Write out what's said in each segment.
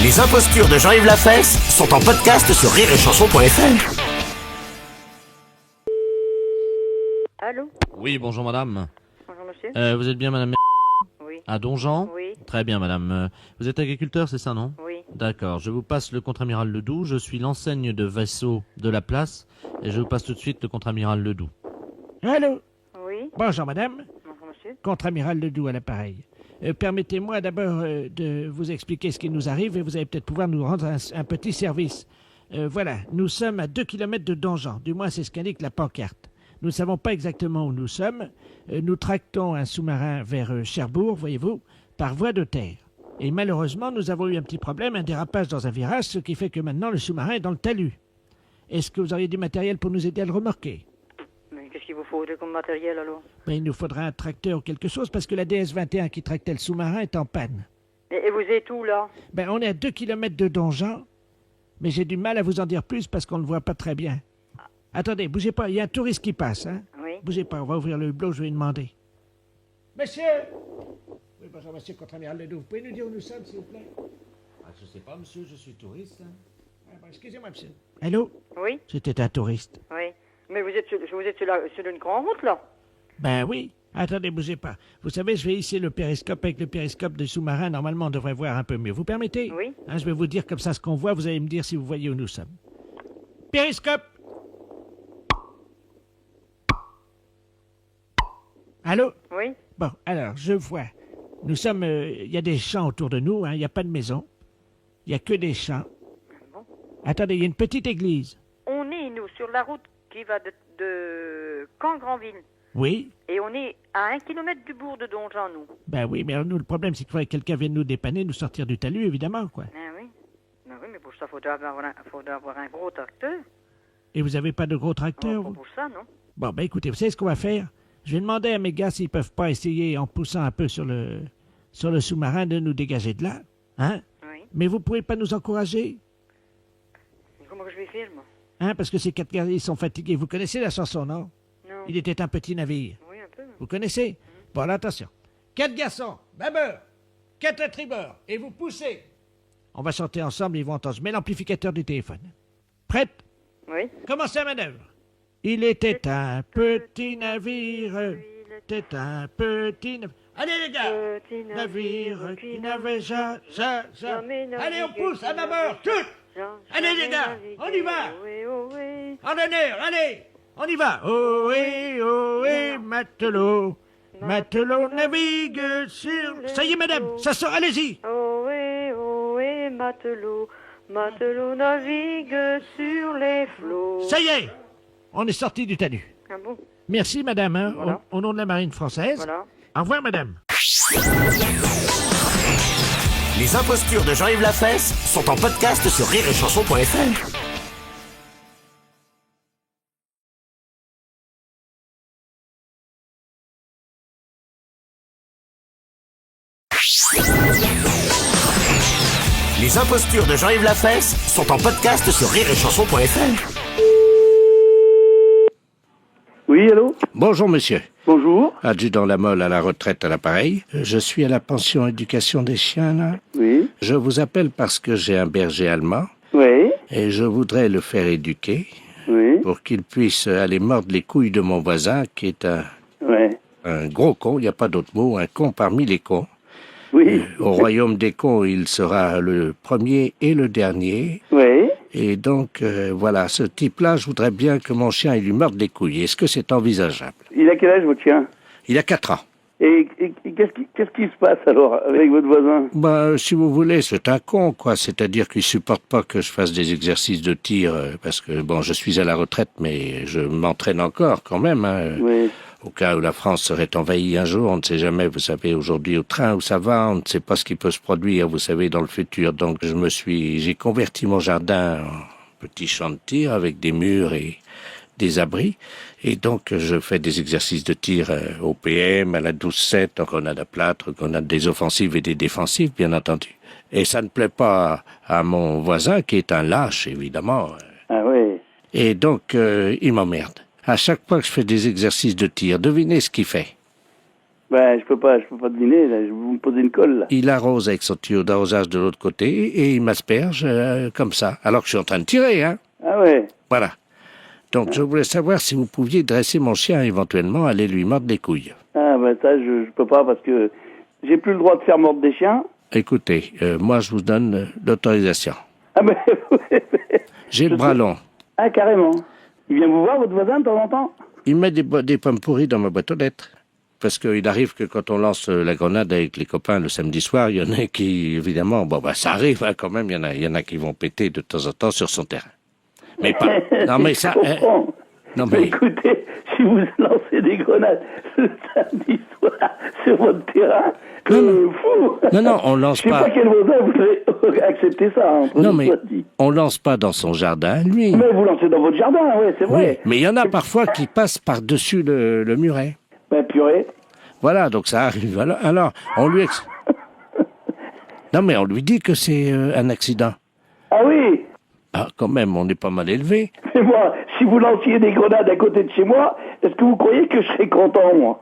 Les impostures de Jean-Yves Lafesse sont en podcast sur rireetchanson.fr. Allô? Oui, bonjour madame. Bonjour monsieur. Vous êtes bien madame Oui. à Donjean? Oui. Très bien madame. Vous êtes agriculteur, c'est ça, non? Oui. D'accord, je vous passe le contre-amiral Ledoux. Je suis l'enseigne de vaisseau de la place et je vous passe tout de suite le contre-amiral Ledoux. Allô? Oui. Bonjour madame, Bonjour monsieur. contre-amiral Ledoux à l'appareil. Permettez-moi d'abord de vous expliquer ce qui nous arrive et vous allez peut-être pouvoir nous rendre un petit service. Voilà, nous sommes à 2 kilomètres de Donjean, du moins c'est ce qu'indique la pancarte. Nous ne savons pas exactement où nous sommes. Nous tractons un sous-marin vers Cherbourg, voyez-vous, par voie de terre. Et malheureusement, nous avons eu un petit problème, un dérapage dans un virage, ce qui fait que maintenant le sous-marin est dans le talus. Est-ce que vous auriez du matériel pour nous aider à le remorquer? Mais qu'est-ce qu'il vous faudrait comme matériel alors? Ben, il nous faudra un tracteur ou quelque chose parce que la DS-21 qui tractait le sous-marin est en panne. Et vous êtes où là? Ben, on est à 2 kilomètres de Donjean, mais j'ai du mal à vous en dire plus parce qu'on ne voit pas très bien. Attendez, bougez pas, il y a un touriste qui passe, hein? Oui. Bougez pas, on va ouvrir le hublot, je vais lui demander. Monsieur! Oui, bonjour, monsieur contre-amiral Ledoux. Vous pouvez nous dire où nous sommes, s'il vous plaît? Je sais pas monsieur, je suis touriste. Ah, bon, excusez-moi, monsieur. Allô? Oui. C'était un touriste. Oui. Mais vous êtes sur une grande route là? Ben oui. Attendez, bougez pas. Vous savez, je vais hisser le périscope. Avec le périscope de sous-marin, normalement, on devrait voir un peu mieux. Vous permettez? Oui. Hein, je vais vous dire comme ça ce qu'on voit. Vous allez me dire si vous voyez où nous sommes. Périscope! Allô? Oui. Bon, alors, je vois. Nous sommes... Il y a des champs autour de nous, hein. Il n'y a pas de maison. Il n'y a que des champs. Bon. Attendez, il y a une petite église. On est, nous, sur la route qui va de Caen-Granville. Oui? Et on est à 1 kilomètre du bourg de Donjean, nous. Ben oui, mais alors, nous, le problème, c'est qu'il faudrait que quelqu'un vienne nous dépanner, nous sortir du talus, évidemment, quoi. Ah oui. Ah oui, mais pour ça, faudrait avoir un gros tracteur. Et vous avez pas de gros tracteur, Pas vous? pour ça, non? Bon, ben écoutez, vous savez ce qu'on va faire? Je vais demander à mes gars s'ils peuvent pas essayer, en poussant un peu sur le sous-marin, de nous dégager de là. Hein? Oui. Mais vous pouvez pas nous encourager? Mais comment que je vais faire, moi? Hein? Parce que ces 4 gars, ils sont fatigués. Vous connaissez la chanson, non? Non. Il était un petit navire. Oui, un peu. Vous connaissez? Bon, alors attention. 4 garçons, bâbord, 4 à tribord, et vous poussez. On va chanter ensemble, ils vont entendre. Je mets l'amplificateur du téléphone. Prête? Oui. Commencez la manœuvre. Il était un petit navire. C'était un petit navire. Allez les gars! Petit Navire qui n'avait jamais. Allez, on pousse à bâbord, toutes! Allez, les gars, on y va. En honneur, allez! On y va! Ohé, matelot! Matelot navigue sur... Ça y est, madame, ça sort, allez-y! Ohé, matelot navigue sur les flots. Ça y est! On est sorti du talus. Ah bon? Merci, madame, hein, Voilà. au nom de la marine française. Voilà. Au revoir, madame. Les impostures de Jean-Yves Lafesse sont en podcast sur rireetchanson.fr. Les impostures de Jean-Yves Lafesse sont en podcast sur rireetchanson.fr. Oui, allô? Bonjour, monsieur. Bonjour. Adjudant Lamolle à la retraite à l'appareil. Je suis à la pension éducation des chiens, là. Oui. Je vous appelle parce que j'ai un berger allemand Oui. et je voudrais le faire éduquer Oui. pour qu'il puisse aller mordre les couilles de mon voisin qui est Ouais. un gros con, il n'y a pas d'autre mot, un con parmi les cons. Oui. Au royaume des cons, il sera le premier et le dernier. Oui. Et donc, voilà, ce type-là, je voudrais bien que mon chien il lui morde les couilles. Est-ce que c'est envisageable? Il a quel âge, votre chien? Il a 4 ans. Et qu'est-ce qui se passe alors avec votre voisin? Bah, si vous voulez, c'est un con, quoi. C'est-à-dire qu'il supporte pas que je fasse des exercices de tir, parce que, bon, je suis à la retraite, mais je m'entraîne encore, quand même, hein. Oui. Au cas où la France serait envahie un jour, on ne sait jamais, vous savez, aujourd'hui au train où ça va, on ne sait pas ce qui peut se produire, vous savez, dans le futur. Donc j'ai converti mon jardin en petit champ de tir avec des murs et des abris. Et donc je fais des exercices de tir au PM, à la 12-7, en grenade à plâtre, grenade des offensives et des défensives, bien entendu. Et ça ne plaît pas à mon voisin, qui est un lâche, évidemment. Ah oui. Et donc, il m'emmerde. À chaque fois que je fais des exercices de tir, devinez ce qu'il fait. Ben, je peux pas deviner, là. Vous me posez une colle, là. Il arrose avec son tuyau d'arrosage de l'autre côté et il m'asperge comme ça, alors que je suis en train de tirer, hein. Ah ouais. Voilà. Donc, je voulais savoir si vous pouviez dresser mon chien éventuellement, aller lui mordre les couilles. Ah ben ça, je peux pas parce que j'ai plus le droit de faire mordre des chiens. Écoutez, moi, je vous donne l'autorisation. Ah ben, J'ai le bras long. Ah, carrément. Il vient vous voir, votre voisin, de temps en temps? Il met des pommes pourries dans ma boîte aux lettres. Parce qu'il arrive que quand on lance la grenade avec les copains le samedi soir, il y en a qui, évidemment, ça arrive hein, quand même, il y en a qui vont péter de temps en temps sur son terrain. Mais pas... Non mais ça... Je comprends. non Mais mais... écoutez, si vous lancez des grenades le samedi soir sur votre terrain, fou. Non, on lance Je sais pas... pas quel voisin voudrait accepter ça. Hein, non mais, on lance pas dans son jardin, lui. Mais vous lancez dans votre jardin, ouais, c'est vrai. Oui, mais il y en a parfois qui passent par-dessus le muret. Ben purée. Voilà, donc ça arrive. Alors on lui... Non mais on lui dit que c'est un accident. Ah oui. Ah, quand même, on est pas mal élevé. Mais moi, si vous lanciez des grenades à côté de chez moi, est-ce que vous croyez que je serais content, moi?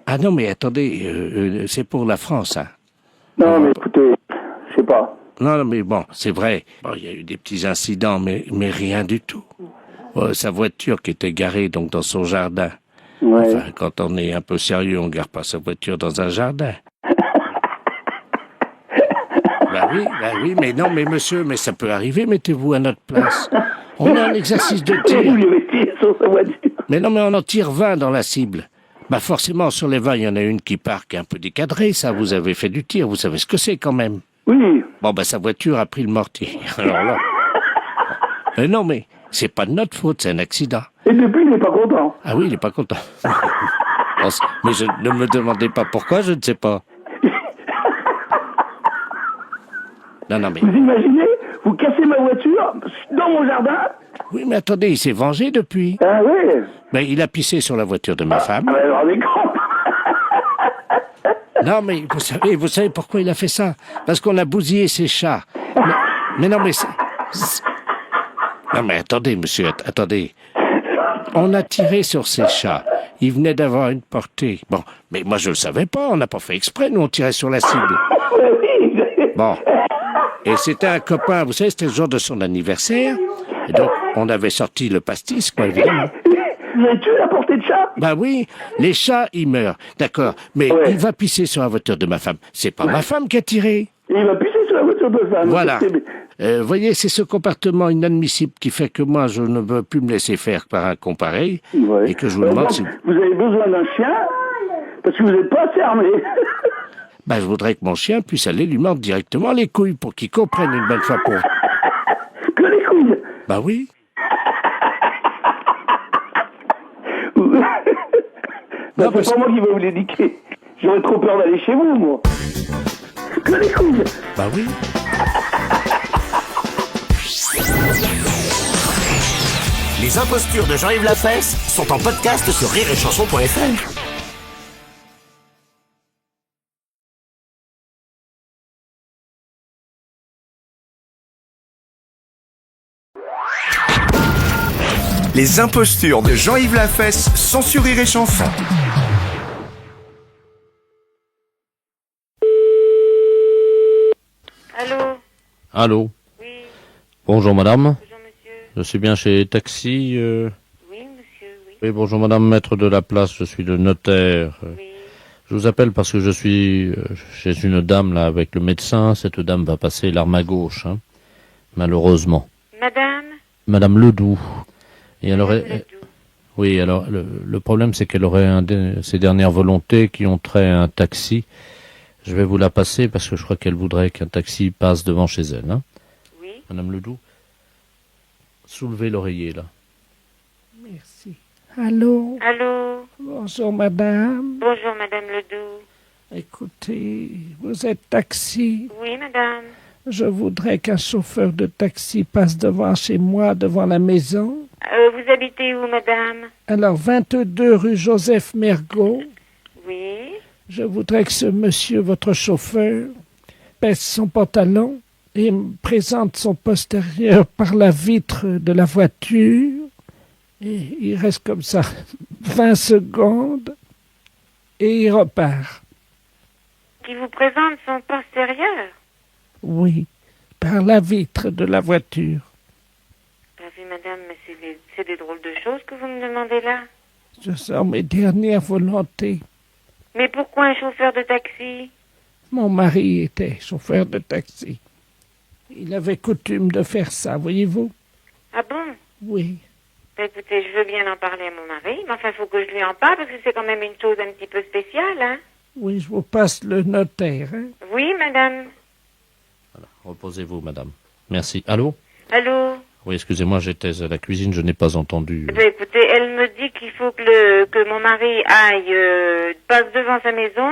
Ah non, mais attendez, c'est pour la France, hein. Non, mais écoutez, je sais pas. Non, mais bon, c'est vrai. Bon, il y a eu des petits incidents, mais rien du tout. Sa voiture qui était garée donc dans son jardin. Ouais. Enfin, quand on est un peu sérieux, on garde pas sa voiture dans un jardin. Bah oui, mais non, mais monsieur, mais ça peut arriver, mettez-vous à notre place. On a un exercice de tir. Vous lui avez tiré sur sa voiture. Mais non, mais on en tire 20 dans la cible. Bah forcément, sur les 20, il y en a une qui part qui est un peu décadrée, ça, vous avez fait du tir, vous savez ce que c'est quand même. Oui. Bon, bah sa voiture a pris le mortier. Alors là... Mais non, mais c'est pas de notre faute, c'est un accident. Et depuis, il n'est pas content. Ah oui, il est pas content. Mais ne me demandez pas pourquoi, je ne sais pas. Non, mais... Vous imaginez, vous cassez ma voiture dans mon jardin? Oui, mais attendez, il s'est vengé depuis. Ah ouais. Mais il a pissé sur la voiture de ma femme. Ah ben alors, on est con. Non, mais vous savez pourquoi il a fait ça? Parce qu'on a bousillé ses chats. Mais non, mais... Non, mais attendez, monsieur, attendez. On a tiré sur ses chats. Il venait d'avoir une portée. Bon, mais moi, je le savais pas. On n'a pas fait exprès. Nous, on tirait sur la cible. Oui. Bon. Et c'était un copain, vous savez, c'était le jour de son anniversaire. Et donc, on avait sorti le pastis, quoi, évidemment. Vous avez tué la portée de chat? Bah oui, les chats, ils meurent. D'accord. Mais Ouais. il va pisser sur la voiture de ma femme. C'est pas ma femme qui a tiré. Et il va pisser sur la voiture de femme. Voilà. Voyez, c'est ce comportement inadmissible qui fait que moi, je ne veux plus me laisser faire par un con pareil. Ouais. Et que je vous demande donc, si... Vous avez besoin d'un chien parce que vous n'êtes pas assez armé. Bah, je voudrais que mon chien puisse aller lui mordre directement les couilles pour qu'il comprenne une bonne fois pour... Que les couilles. Bah oui. Bah, parce- c'est pas moi qui vais vous l'éduquer. J'aurais trop peur d'aller chez vous, moi. Que les couilles. Bah oui. Les impostures de Jean-Yves Lafesse sont en podcast sur rireetchanson.fr. Les impostures de Jean-Yves Lafesse sont sur Rire et Chanson. Allô? Allô. Oui. Bonjour madame. Bonjour monsieur. Je suis bien chez Taxi. Oui monsieur, oui. Oui, bonjour madame, maître de la place, je suis le notaire. Oui. Je vous appelle parce que je suis chez une dame là avec le médecin. Cette dame va passer l'arme à gauche, hein, malheureusement. Madame? Madame Ledoux. Et elle aurait... Ledoux. Oui, alors le problème c'est qu'elle aurait ses dernières volontés qui ont trait à un taxi. Je vais vous la passer parce que je crois qu'elle voudrait qu'un taxi passe devant chez elle. Hein. Oui. Madame Ledoux, soulevez l'oreiller là. Merci. Allô? Allô? Bonjour, madame. Bonjour madame Ledoux. Écoutez, vous êtes taxi. Oui madame. Je voudrais qu'un chauffeur de taxi passe devant chez moi, devant la maison. Vous habitez où madame? Alors, 22 rue Joseph Mergault. Oui. Je voudrais que ce monsieur, votre chauffeur, baisse son pantalon et me présente son postérieur par la vitre de la voiture. Et il reste comme ça 20 secondes. et il repart. Qui vous présente son postérieur. Oui, par la vitre de la voiture. Bah oui, madame, mais c'est des drôles de choses que vous me demandez là. Ce sont mes dernières volontés. Mais pourquoi un chauffeur de taxi? Mon mari était chauffeur de taxi. Il avait coutume de faire ça, voyez-vous? Ah bon? Oui. Bah, écoutez, je veux bien en parler à mon mari, mais enfin, il faut que je lui en parle, parce que c'est quand même une chose un petit peu spéciale, hein? Oui, je vous passe le notaire, hein? Oui, madame. Voilà. Reposez-vous, madame. Merci. Allô? Allô? Oui, excusez-moi, j'étais à la cuisine, je n'ai pas entendu. Bah, écoutez, elle me dit qu'il faut que mon mari passe devant sa maison,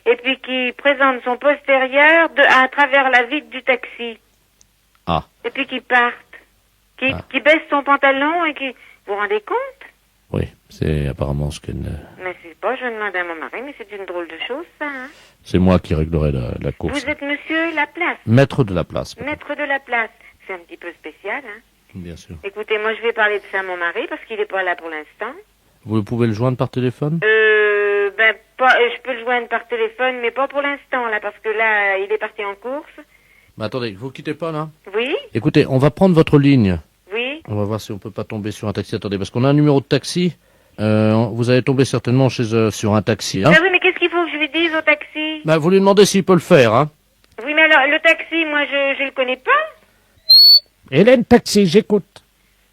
et puis qu'il présente son postérieur à travers la vitre du taxi. Ah. Et puis qu'il parte. Qu'il baisse son pantalon et qu'il... Vous vous rendez compte? Oui, c'est apparemment ce qu'elle... Mais c'est pas, je demande à mon mari, mais c'est une drôle de chose, ça, hein? C'est moi qui réglerai la course. Vous êtes monsieur Laplace? Maître de la place. Maître de la place. C'est un petit peu spécial, hein? Bien sûr. Écoutez, moi, je vais parler de ça à mon mari, parce qu'il est pas là pour l'instant. Vous pouvez le joindre par téléphone? Je peux le joindre par téléphone, mais pas pour l'instant, là, parce que là, il est parti en course. Mais attendez, vous quittez pas, là? Oui? Écoutez, on va prendre votre ligne. Oui? On va voir si on peut pas tomber sur un taxi. Attendez, parce qu'on a un numéro de taxi. Vous allez tomber certainement sur un taxi, hein? Ah oui, mais qu'est-ce qu'il faut que je lui dise au taxi? Bah, vous lui demandez s'il peut le faire, hein? Oui, mais alors, le taxi, moi, je le connais pas. Hélène Taxi, j'écoute.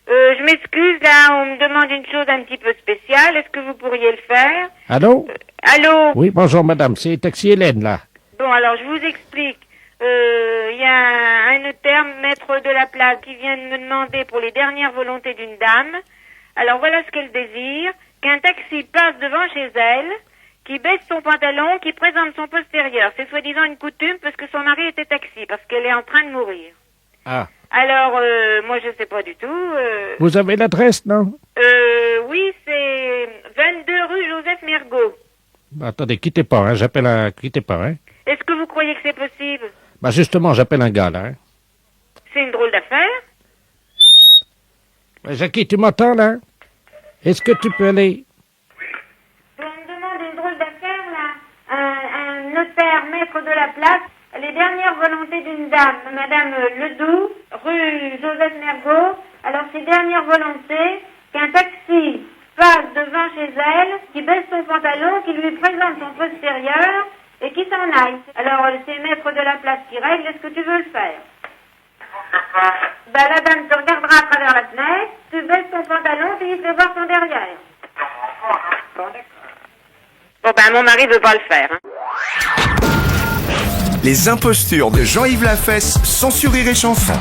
Je m'excuse, là, on me demande une chose un petit peu spéciale. Est-ce que vous pourriez le faire? Allô? Allô? Oui, bonjour madame, c'est Taxi Hélène, là. Bon, alors, je vous explique. Il y a un notaire, maître de la place, qui vient de me demander pour les dernières volontés d'une dame. Alors, voilà ce qu'elle désire. Qu'un taxi passe devant chez elle, qui baisse son pantalon, qui présente son postérieur. C'est soi-disant une coutume parce que son mari était taxi, parce qu'elle est en train de mourir. Ah. Alors, moi, je sais pas du tout. Vous avez l'adresse, non? Oui, c'est 22 rue Joseph Mergault. Bah, attendez, quittez pas, hein, quittez pas, hein. Est-ce que vous croyez que c'est possible? Bah, justement, j'appelle un gars, là, hein. C'est une drôle d'affaire. Bah, Jackie, tu m'entends, là? Est-ce que tu peux aller? On me demande une drôle d'affaire, là. Un notaire, maître de la place. Les dernières volontés d'une dame, Madame Ledoux, rue Joseph Mergault. Alors, ces dernières volontés, qu'un taxi passe devant chez elle, qui baisse son pantalon, qui lui présente son postérieur et qui s'en aille. Alors, c'est maître de la place qui règle. Est-ce que tu veux le faire? Ben, la dame te regardera à travers la fenêtre, tu baisses ton pantalon, puis il fait voir son derrière. Bon, ben, mon mari veut pas le faire, hein. Les impostures de Jean-Yves Lafesse, sans sur Rire et Chanson.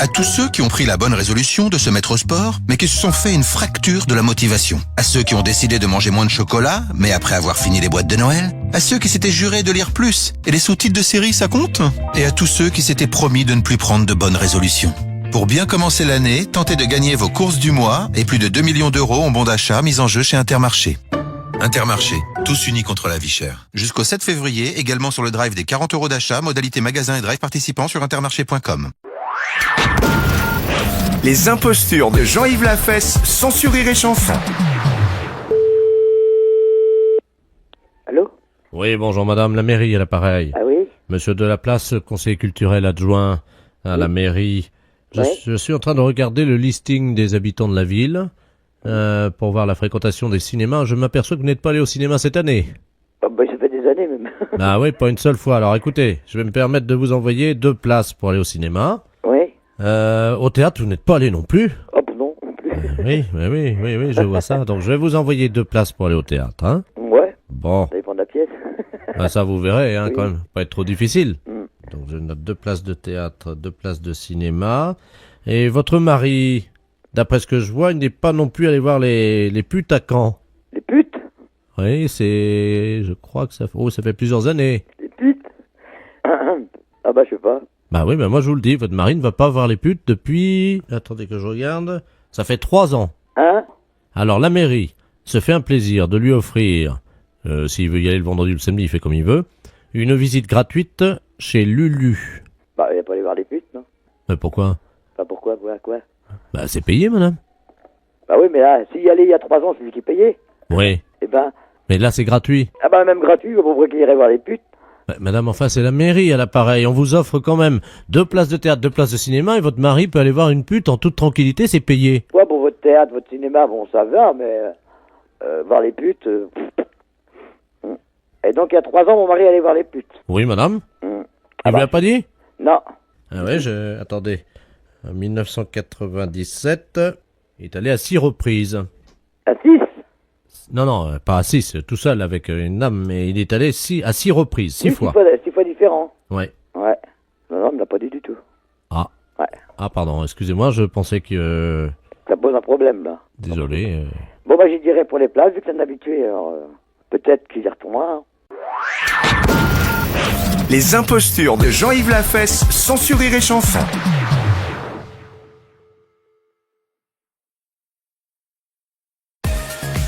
À tous ceux qui ont pris la bonne résolution de se mettre au sport, mais qui se sont fait une fracture de la motivation. À ceux qui ont décidé de manger moins de chocolat, mais après avoir fini les boîtes de Noël. À ceux qui s'étaient jurés de lire plus. Et les sous-titres de séries, ça compte? Et à tous ceux qui s'étaient promis de ne plus prendre de bonnes résolutions. Pour bien commencer l'année, tentez de gagner vos courses du mois et plus de 2 millions d'euros en bons d'achat mis en jeu chez Intermarché. Intermarché, tous unis contre la vie chère. Jusqu'au 7 février, également sur le drive des 40 euros d'achat, modalité magasin et drive participant sur intermarché.com. Les impostures de Jean-Yves Lafesse, sans sur Rire et Chanson. Allô? Oui, bonjour madame, la mairie à l'appareil. Ah oui? Monsieur Delaplace, conseiller culturel adjoint à la mairie. Je suis en train de regarder le listing des habitants de la ville pour voir la fréquentation des cinémas. Je m'aperçois que vous n'êtes pas allé au cinéma cette année. Ah bah, ça fait des années même. Ah oui, pas une seule fois. Alors écoutez, je vais me permettre de vous envoyer 2 places pour aller au cinéma. Oui? Au théâtre, vous n'êtes pas allé non plus. Oh non, non plus. Oui, je vois ça. Donc je vais vous envoyer 2 places pour aller au théâtre, hein. Ouais. Bon. Ça dépend de la pièce. Ah, ça vous verrez, hein, Oui. quand même. Pas être trop difficile. Mm. Donc je note 2 places de théâtre, 2 places de cinéma. Et votre mari, d'après ce que je vois, il n'est pas non plus allé voir les putes à Caen. Les putes? Oui, je crois que ça fait plusieurs années. Les putes? Ah bah, je sais pas. Bah oui, moi je vous le dis, votre mari ne va pas voir les putes depuis... Attendez que je regarde. Ça fait 3 ans. Hein? Alors la mairie se fait un plaisir de lui offrir, s'il veut y aller le vendredi ou le samedi, il fait comme il veut, une visite gratuite chez Lulu. Bah, il n'y a pas aller voir les putes, non? Mais pourquoi? Bah, pourquoi, quoi? Bah, c'est payé, madame. Bah oui, mais là, s'il y allait il y a 3 ans, c'est lui qui payait. Oui. Eh ben, Mais là, c'est gratuit. ah bah, même gratuit, pourquoi qu'il irait voir les putes? Bah, madame, enfin, c'est la mairie à l'appareil. On vous offre quand même 2 places de théâtre, 2 places de cinéma, et votre mari peut aller voir une pute en toute tranquillité, c'est payé. Ouais, pour votre théâtre, votre cinéma, bon, ça va, mais voir les putes... Et donc, il y a 3 ans, mon mari allait voir les putes. Oui, madame. Ah Il vous bah. l'a pas dit? Non. Ah ouais, attendez. En 1997, il est allé à 6 reprises. À 6? Non, pas à 6, tout seul avec une dame, mais il est allé à 6 reprises, 6 fois. 6 fois différents. Ouais. Ouais. Non, il me l'a pas dit du tout. Ah. Ouais. Ah, pardon, excusez-moi, je pensais que... Ça pose un problème, là. Désolé. Bon, bah, j'y dirais pour les places, vu que c'est un habitué, alors peut-être qu'il y retournera. Les impostures de Jean-Yves Lafesse, sans sur Rire et Chanson.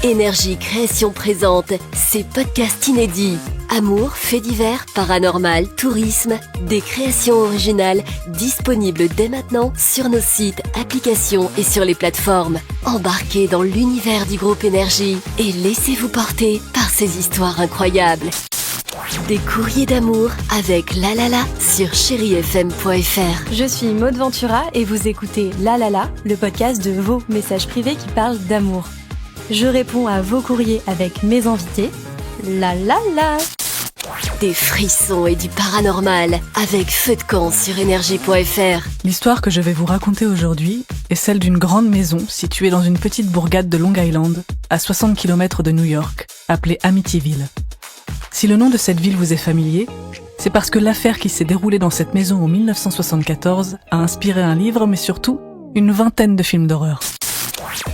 Énergie Création présente ses podcasts inédits. Amour, faits divers, paranormal, tourisme, des créations originales disponibles dès maintenant sur nos sites, applications et sur les plateformes. Embarquez dans l'univers du groupe Énergie et laissez-vous porter par ces histoires incroyables. Des courriers d'amour avec La La La sur chérifm.fr. Je suis Maud Ventura et vous écoutez La La La, le podcast de vos messages privés qui parlent d'amour. Je réponds à vos courriers avec mes invités. La La La. Des frissons et du paranormal avec Feu de camp sur énergie.fr. L'histoire que je vais vous raconter aujourd'hui est celle d'une grande maison située dans une petite bourgade de Long Island, à 60 km de New York, appelée Amityville. Si le nom de cette ville vous est familier, c'est parce que l'affaire qui s'est déroulée dans cette maison en 1974 a inspiré un livre, mais surtout une vingtaine de films d'horreur.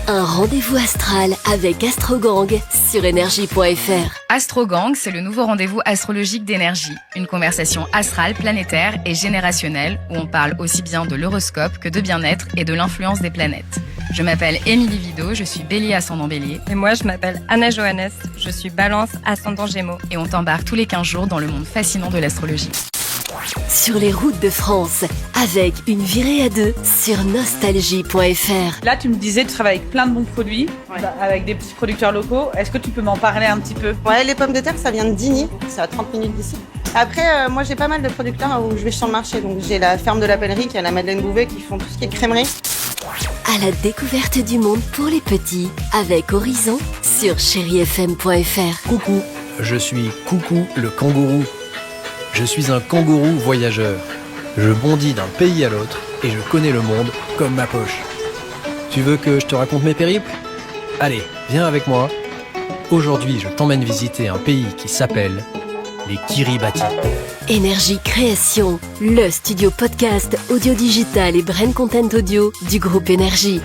Un rendez-vous astral avec Astrogang sur énergie.fr. Astrogang, c'est le nouveau rendez-vous astrologique d'énergie. Une conversation astrale, planétaire et générationnelle où on parle aussi bien de l'horoscope que de bien-être et de l'influence des planètes. Je m'appelle Émilie Vido, je suis Bélier ascendant Bélier. Et moi, je m'appelle Anna Johannes, je suis Balance ascendant Gémeaux. Et on t'embarque tous les 15 jours dans le monde fascinant de l'astrologie. Sur les routes de France, avec une virée à 2 sur nostalgie.fr. Là, tu me disais, tu travailles avec plein de bons produits, avec des petits producteurs locaux. Est-ce que tu peux m'en parler un petit peu? Ouais, les pommes de terre, ça vient de Digny, c'est à 30 minutes d'ici. Après, moi, j'ai pas mal de producteurs où je vais sur le marché. Donc, j'ai la ferme de la Pellerie, qui a la Madeleine Bouvet, qui font tout ce qui est crèmerie. À la découverte du monde pour les petits, avec Horizon sur chérifm.fr. Coucou, je suis Coucou le kangourou. Je suis un kangourou voyageur. Je bondis d'un pays à l'autre et je connais le monde comme ma poche. Tu veux que je te raconte mes périples? Allez, viens avec moi. Aujourd'hui, je t'emmène visiter un pays qui s'appelle les Kiribati. Énergie Création, le studio podcast audio digital et brain content audio du groupe Énergie.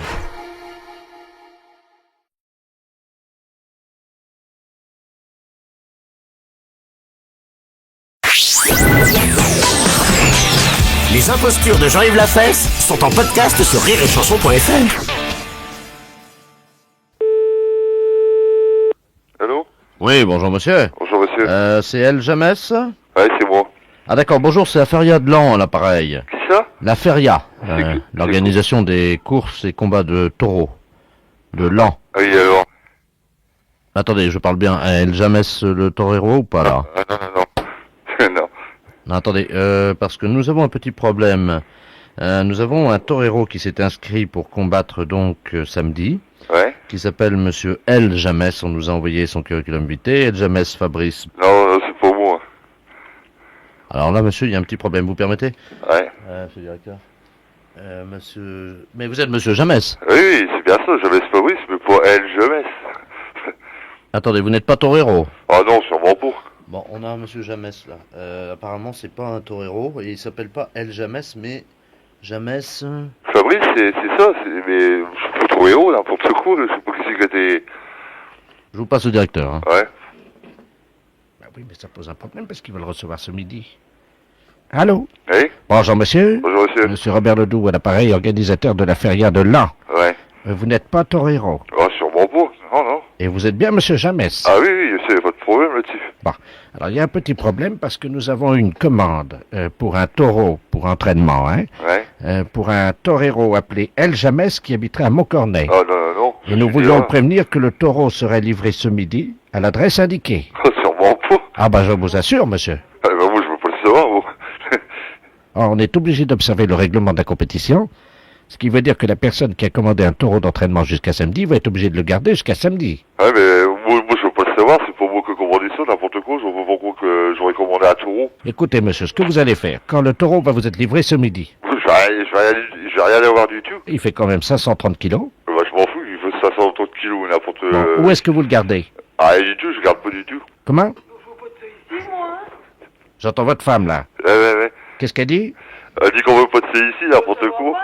Les impostures de Jean-Yves Lafesse sont en podcast sur rireetchanson.fr. Allô? Oui, bonjour monsieur. Bonjour monsieur. C'est El James? Ouais, c'est moi. Ah d'accord, bonjour, c'est la Feria de Lan à l'appareil. Qui ça? La Feria, l'organisation des courses et combats de taureaux. De Lan. Ah oui, alors. Attendez, je parle bien à El James le torero ou pas là? Non. Non, attendez, parce que nous avons un petit problème. Nous avons un torero qui s'est inscrit pour combattre donc samedi. Ouais. Qui s'appelle monsieur El James. On nous a envoyé son curriculum vitae. El James Fabrice. Non, c'est pas moi. Alors là, monsieur, il y a un petit problème. Vous permettez? Ouais. Monsieur le directeur. Monsieur... Mais vous êtes monsieur James? Oui, c'est bien ça. James Fabrice, mais pas El James. Attendez, vous n'êtes pas torero? Ah non, sûrement pas. Bon, on a un monsieur James là. Apparemment, c'est pas un torero et il s'appelle pas El James, mais James. Fabrice, c'est ça. Mais je suis pas torero, n'importe quoi. Je sais pas qui c'est que t'es. Je vous passe au directeur. Hein. Ouais. Bah oui, mais ça pose un problème parce qu'ils veulent recevoir ce midi. Allô? Oui? Bonjour monsieur. Bonjour monsieur. Monsieur Robert Ledoux à l'appareil, organisateur de la Feria de Lan. Ouais. Vous n'êtes pas torero? Ah, sûrement pas. Non. Et vous êtes bien monsieur James? Ah oui, c'est pas de problème. problème là-dessus. Bon, alors il y a un petit problème parce que nous avons une commande pour un taureau pour entraînement, hein, pour un torero appelé El James qui habiterait à Montcornet. Ah non. Et nous voulions le prévenir que le taureau serait livré ce midi à l'adresse indiquée. Sûrement pas. Ah ben je vous assure, monsieur. Ah ben moi je veux pas le savoir, moi. Alors, on est obligé d'observer le règlement de la compétition, ce qui veut dire que la personne qui a commandé un taureau d'entraînement jusqu'à samedi va être obligée de le garder jusqu'à samedi. Ouais, mais moi je veux pas le savoir, c'est pas moi qui ai commandé ça, n'importe quoi, je vois pas pourquoi que j'aurais commandé un taureau. Écoutez, monsieur, ce que vous allez faire, quand le taureau va vous être livré ce midi, Je vais rien aller voir du tout. il fait quand même 530 kilos. Bah je m'en fous, il faut 530 kilos, n'importe... Bon, où est-ce que vous le gardez? Ah, rien du tout, je garde pas du tout. Comment? J'entends votre femme, là. Ouais. Qu'est-ce qu'elle dit? Elle dit qu'on veut pas de c'est ici, n'importe quoi.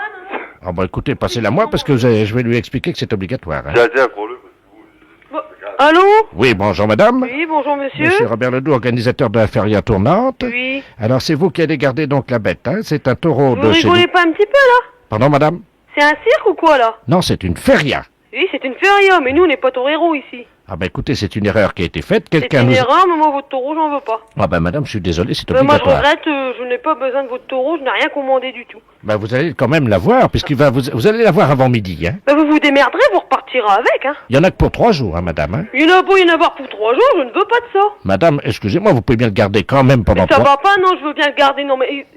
Ah bah écoutez, passez-la moi parce que je vais lui expliquer que c'est obligatoire. Hein. Tiens, prends-le. Allô? Oui, bonjour madame. Oui, bonjour monsieur. Monsieur Robert Ledoux, organisateur de la feria tournante. Oui. Alors c'est vous qui allez garder donc la bête, hein? C'est un taureau Vous de chez nous. rigolez pas un petit peu là? Pardon madame? C'est un cirque ou quoi là? Non, c'est une feria. Oui, c'est une feria, mais nous on n'est pas toreros ici. Ah bah écoutez, c'est une erreur qui a été faite. C'est Quelqu'un une nous... erreur, mais moi votre taureau j'en veux pas. Ah bah madame, je suis désolé, c'est Moi je obligatoire. regrette, je n'ai pas besoin de votre taureau, je n'ai rien commandé du tout. Bah vous allez quand même l'avoir, puisqu'il va vous allez l'avoir avant midi, hein? Bah vous vous démerderez, vous repartirez avec, hein. Il y en a que pour 3 jours, hein madame, hein? Il y en a beau y en avoir pour 3 jours, je ne veux pas de ça. Madame, excusez-moi, vous pouvez bien le garder quand même pendant Mais ça 3... va pas, non, je veux bien le garder, non mais...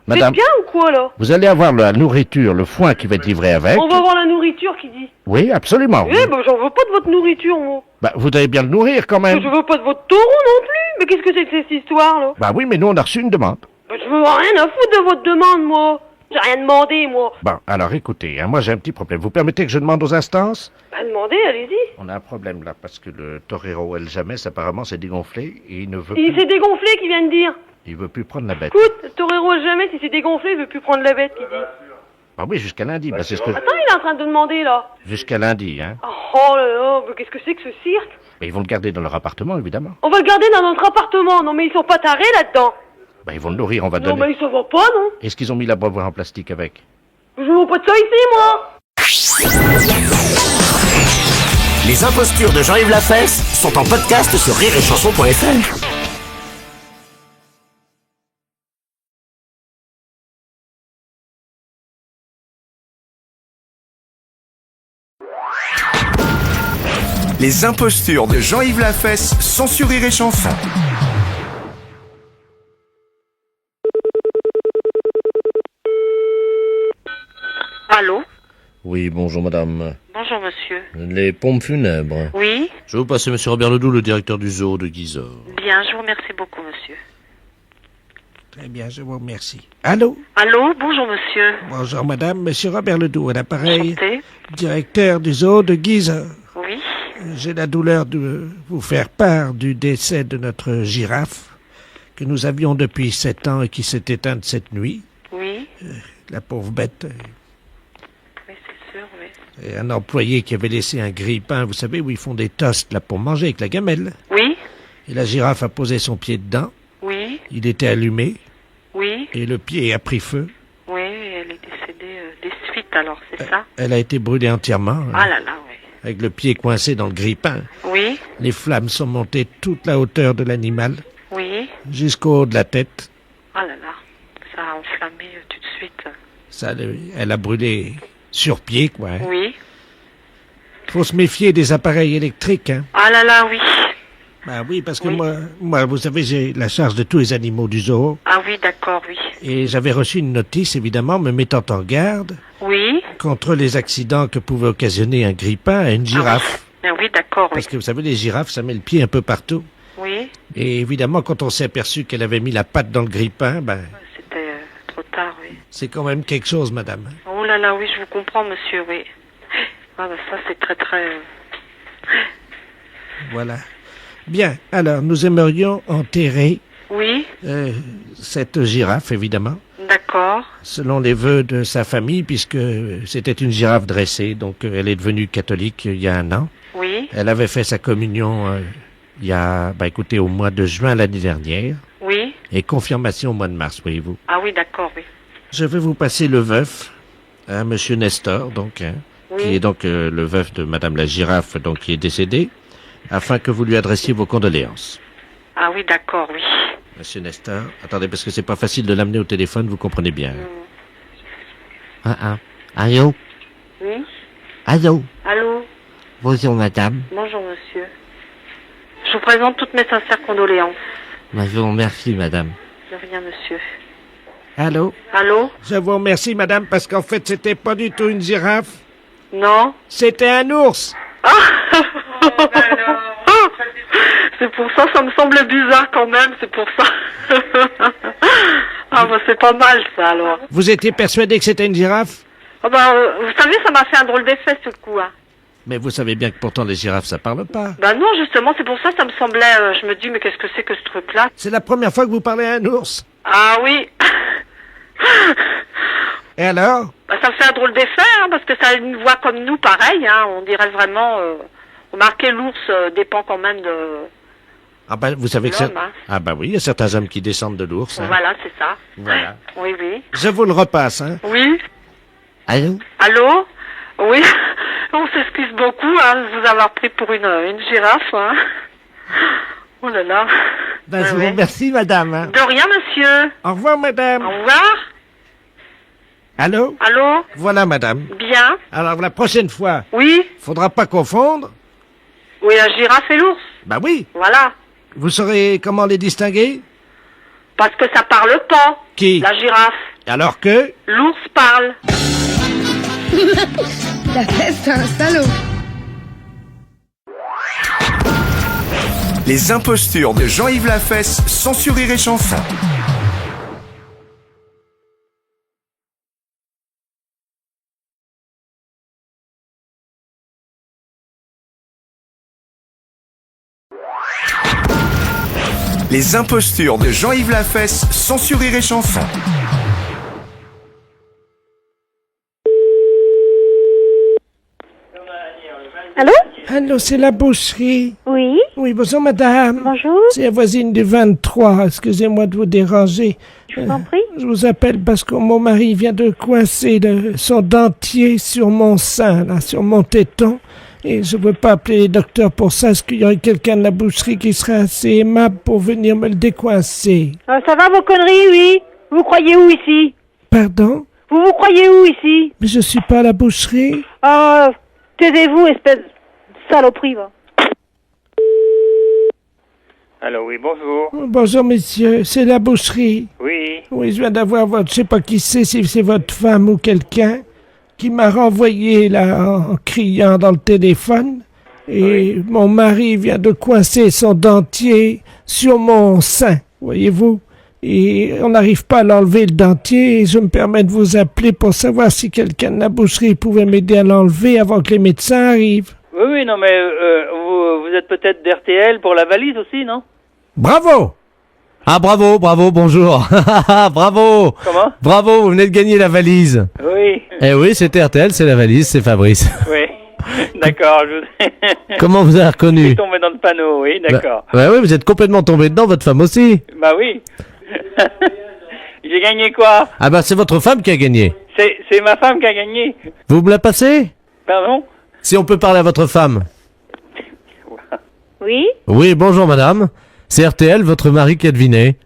Madame, c'est bien ou quoi là? vous allez avoir la nourriture, le foin qui va être livré avec. On va avoir la nourriture qui dit. Oui, absolument. Oui, bah j'en veux pas de votre nourriture, moi. Bah, vous allez bien le nourrir quand même. Je veux pas de votre taureau non plus. Mais qu'est-ce que c'est que cette histoire là? Bah oui, mais nous on a reçu une demande. Bah je veux rien à foutre de votre demande, moi. J'ai rien demandé, moi. Bon, alors écoutez, hein, moi j'ai un petit problème. Vous permettez que je demande aux instances? Bah demandez, allez-y. On a un problème là, parce que le torero El James apparemment s'est dégonflé et il ne veut Il plus... s'est dégonflé, qui vient de dire. Il veut plus prendre la bête. Écoute, le torero jamais, s'il s'est dégonflé, il veut plus prendre la bête, qui dit. Ah oui, jusqu'à lundi, bah c'est ce que... Attends, il est en train de demander, là. Jusqu'à lundi, hein. Oh là là, mais qu'est-ce que c'est que ce cirque? Mais ils vont le garder dans leur appartement, évidemment. On va le garder dans notre appartement. Non, mais ils sont pas tarés là-dedans. Bah ils vont le nourrir, on va Non, donner... mais ça va pas, non? Est-ce qu'ils ont mis l'abreuvoir en plastique avec? Je veux pas de ça ici, moi. Les impostures de Jean-Yves Lafesse sont en podcast sur rireetchanson.fr. Les impostures de Jean-Yves Lafesse sont sur Rire et Chanson. Allô? Oui, bonjour madame. Bonjour monsieur. Les pompes funèbres. Oui? Je vais vous passer monsieur Robert Ledoux, le directeur du zoo de Guizor. Bien, je vous remercie beaucoup monsieur. Très bien, je vous remercie. Allô? Allô? Bonjour monsieur. Bonjour madame, monsieur Robert Ledoux à l'appareil. Enchanté. Directeur du zoo de Guizor. Oui? J'ai la douleur de vous faire part du décès de notre girafe que nous avions depuis 7 ans et qui s'est éteinte cette nuit. Oui? La pauvre bête. Oui, c'est sûr, oui. Et un employé qui avait laissé un grille-pain, vous savez, où ils font des toasts là pour manger avec la gamelle. Oui? Et la girafe a posé son pied dedans. Oui? Il était allumé. Oui? Et le pied a pris feu. Oui, elle est décédée des suites alors, c'est ça? Elle a été brûlée entièrement. Ah là là, oui. Avec le pied coincé dans le grille-pain. Oui? Les flammes sont montées toute la hauteur de l'animal. Oui? Jusqu'au haut de la tête. Ah là là, ça a enflammé tout de suite. Ça, elle a brûlé sur pied, quoi. Hein. Oui? Faut se méfier des appareils électriques, hein. Ah là là, oui. Bah oui, parce que moi, vous savez, j'ai la charge de tous les animaux du zoo. Ah oui, d'accord, oui. Et j'avais reçu une notice, évidemment, me mettant en garde. Oui? Contre les accidents que pouvait occasionner un grille-pain à une girafe. Ah oui, d'accord, oui. Parce que vous savez, les girafes, ça met le pied un peu partout. Oui? Et évidemment, quand on s'est aperçu qu'elle avait mis la patte dans le grille-pain, ben... C'était trop tard, oui. C'est quand même quelque chose, madame. Oh là là, oui, je vous comprends, monsieur, oui. Ah ben ça, c'est très, très... Voilà. Bien, alors, nous aimerions enterrer... Oui? Cette girafe, évidemment. D'accord. Selon les vœux de sa famille, puisque c'était une girafe dressée, donc elle est devenue catholique il y a 1 an. Oui? Elle avait fait sa communion il y a, écoutez, au mois de juin l'année dernière. Oui? Et confirmation au mois de mars, voyez-vous. Ah oui, d'accord, oui. Je vais vous passer le veuf, monsieur Nestor, donc, oui. qui est donc le veuf de madame la girafe, donc qui est décédée. afin que vous lui adressiez vos condoléances. Ah oui, d'accord, oui. Monsieur Nestor, attendez, parce que c'est pas facile de l'amener au téléphone, vous comprenez bien. Allô? Oui. Allô? Allô? Bonjour madame. Bonjour monsieur. Je vous présente toutes mes sincères condoléances. Je vous remercie madame. De rien monsieur. Allô? Allô? Je vous remercie, madame, parce qu'en fait, c'était pas du tout une girafe. Non? C'était un ours. C'est pour ça, ça me semble bizarre quand même, c'est pour ça. Ah bah c'est pas mal ça alors. Vous étiez persuadé que c'était une girafe? Ah bah, vous savez, ça m'a fait un drôle d'effet ce coup. Hein. Mais vous savez bien que pourtant les girafes, ça parle pas. Bah non, justement, c'est pour ça, ça me semblait... je me dis, mais qu'est-ce que c'est que ce truc-là? C'est la première fois que vous parlez à un ours. Ah oui. Et alors? Bah, ça me fait un drôle d'effet, hein, parce que ça a une voix comme nous, pareil. Hein, on dirait vraiment... remarquez, l'ours dépend quand même de... Ah ben, vous savez que c'est... Hein. Ah ben oui, il y a certains hommes qui descendent de l'ours. Hein. Voilà, c'est ça. Voilà. Oui, oui. Je vous le repasse, hein. Oui. Allô? Allô? Oui. On s'excuse beaucoup, hein, de vous avoir pris pour une girafe, hein. Oh là là. Ben, je vous remercie, madame. Hein. De rien, monsieur. Au revoir, madame. Au revoir. Allô? Allô? Voilà, madame. Bien. Alors, la prochaine fois... Oui? Faudra pas confondre. Oui, la girafe et l'ours. Bah oui. Voilà. Vous saurez comment les distinguer? Parce que ça parle pas. Qui? La girafe. Alors que? L'ours parle. La fesse, c'est un salaud. Les impostures de Jean-Yves Lafesse, sans sur Rire et Chanson. Les impostures de Jean-Yves Lafesse, sans sur Rire et Chanson. Allô? Allô, c'est la boucherie. Oui? Oui, bonjour madame. Bonjour. C'est la voisine du 23. Excusez-moi de vous déranger. Je vous en prie. Je vous appelle parce que mon mari vient de coincer son dentier sur mon sein, là, sur mon téton. Et je ne veux pas appeler les docteurs pour ça. Est-ce qu'il y aurait quelqu'un de la boucherie qui serait assez aimable pour venir me le décoincer? Ça va vos conneries, oui? Vous croyez où ici? Pardon? Vous croyez où ici? Mais je suis pas à la boucherie. Taisez-vous, espèce de saloperie, va. Allô, oui, bonjour. Bonjour, messieurs. C'est la boucherie. Oui. Oui, je viens d'avoir votre... Je sais pas qui c'est, si c'est votre femme ou quelqu'un, qui m'a renvoyé, là, en criant dans le téléphone. Et mon mari vient de coincer son dentier sur mon sein, voyez-vous. Et on n'arrive pas à l'enlever, le dentier, et je me permets de vous appeler pour savoir si quelqu'un de la boucherie pouvait m'aider à l'enlever avant que les médecins arrivent. Oui, non, mais vous êtes peut-être d'RTL pour la valise aussi, non? Bravo! Ah, bravo, bonjour. Bravo! Comment? Bravo, vous venez de gagner la valise. Oui. Eh oui, c'est RTL, c'est la valise, c'est Fabrice. Oui. D'accord, Comment vous avez reconnu? Je suis tombé dans le panneau, oui, d'accord. Bah oui, vous êtes complètement tombé dedans, votre femme aussi. Bah oui. J'ai gagné quoi? Ah bah c'est votre femme qui a gagné. C'est ma femme qui a gagné. Vous me la passez? Pardon? Si on peut parler à votre femme. Oui? Oui, bonjour madame. C'est RTL, votre mari qui a deviné.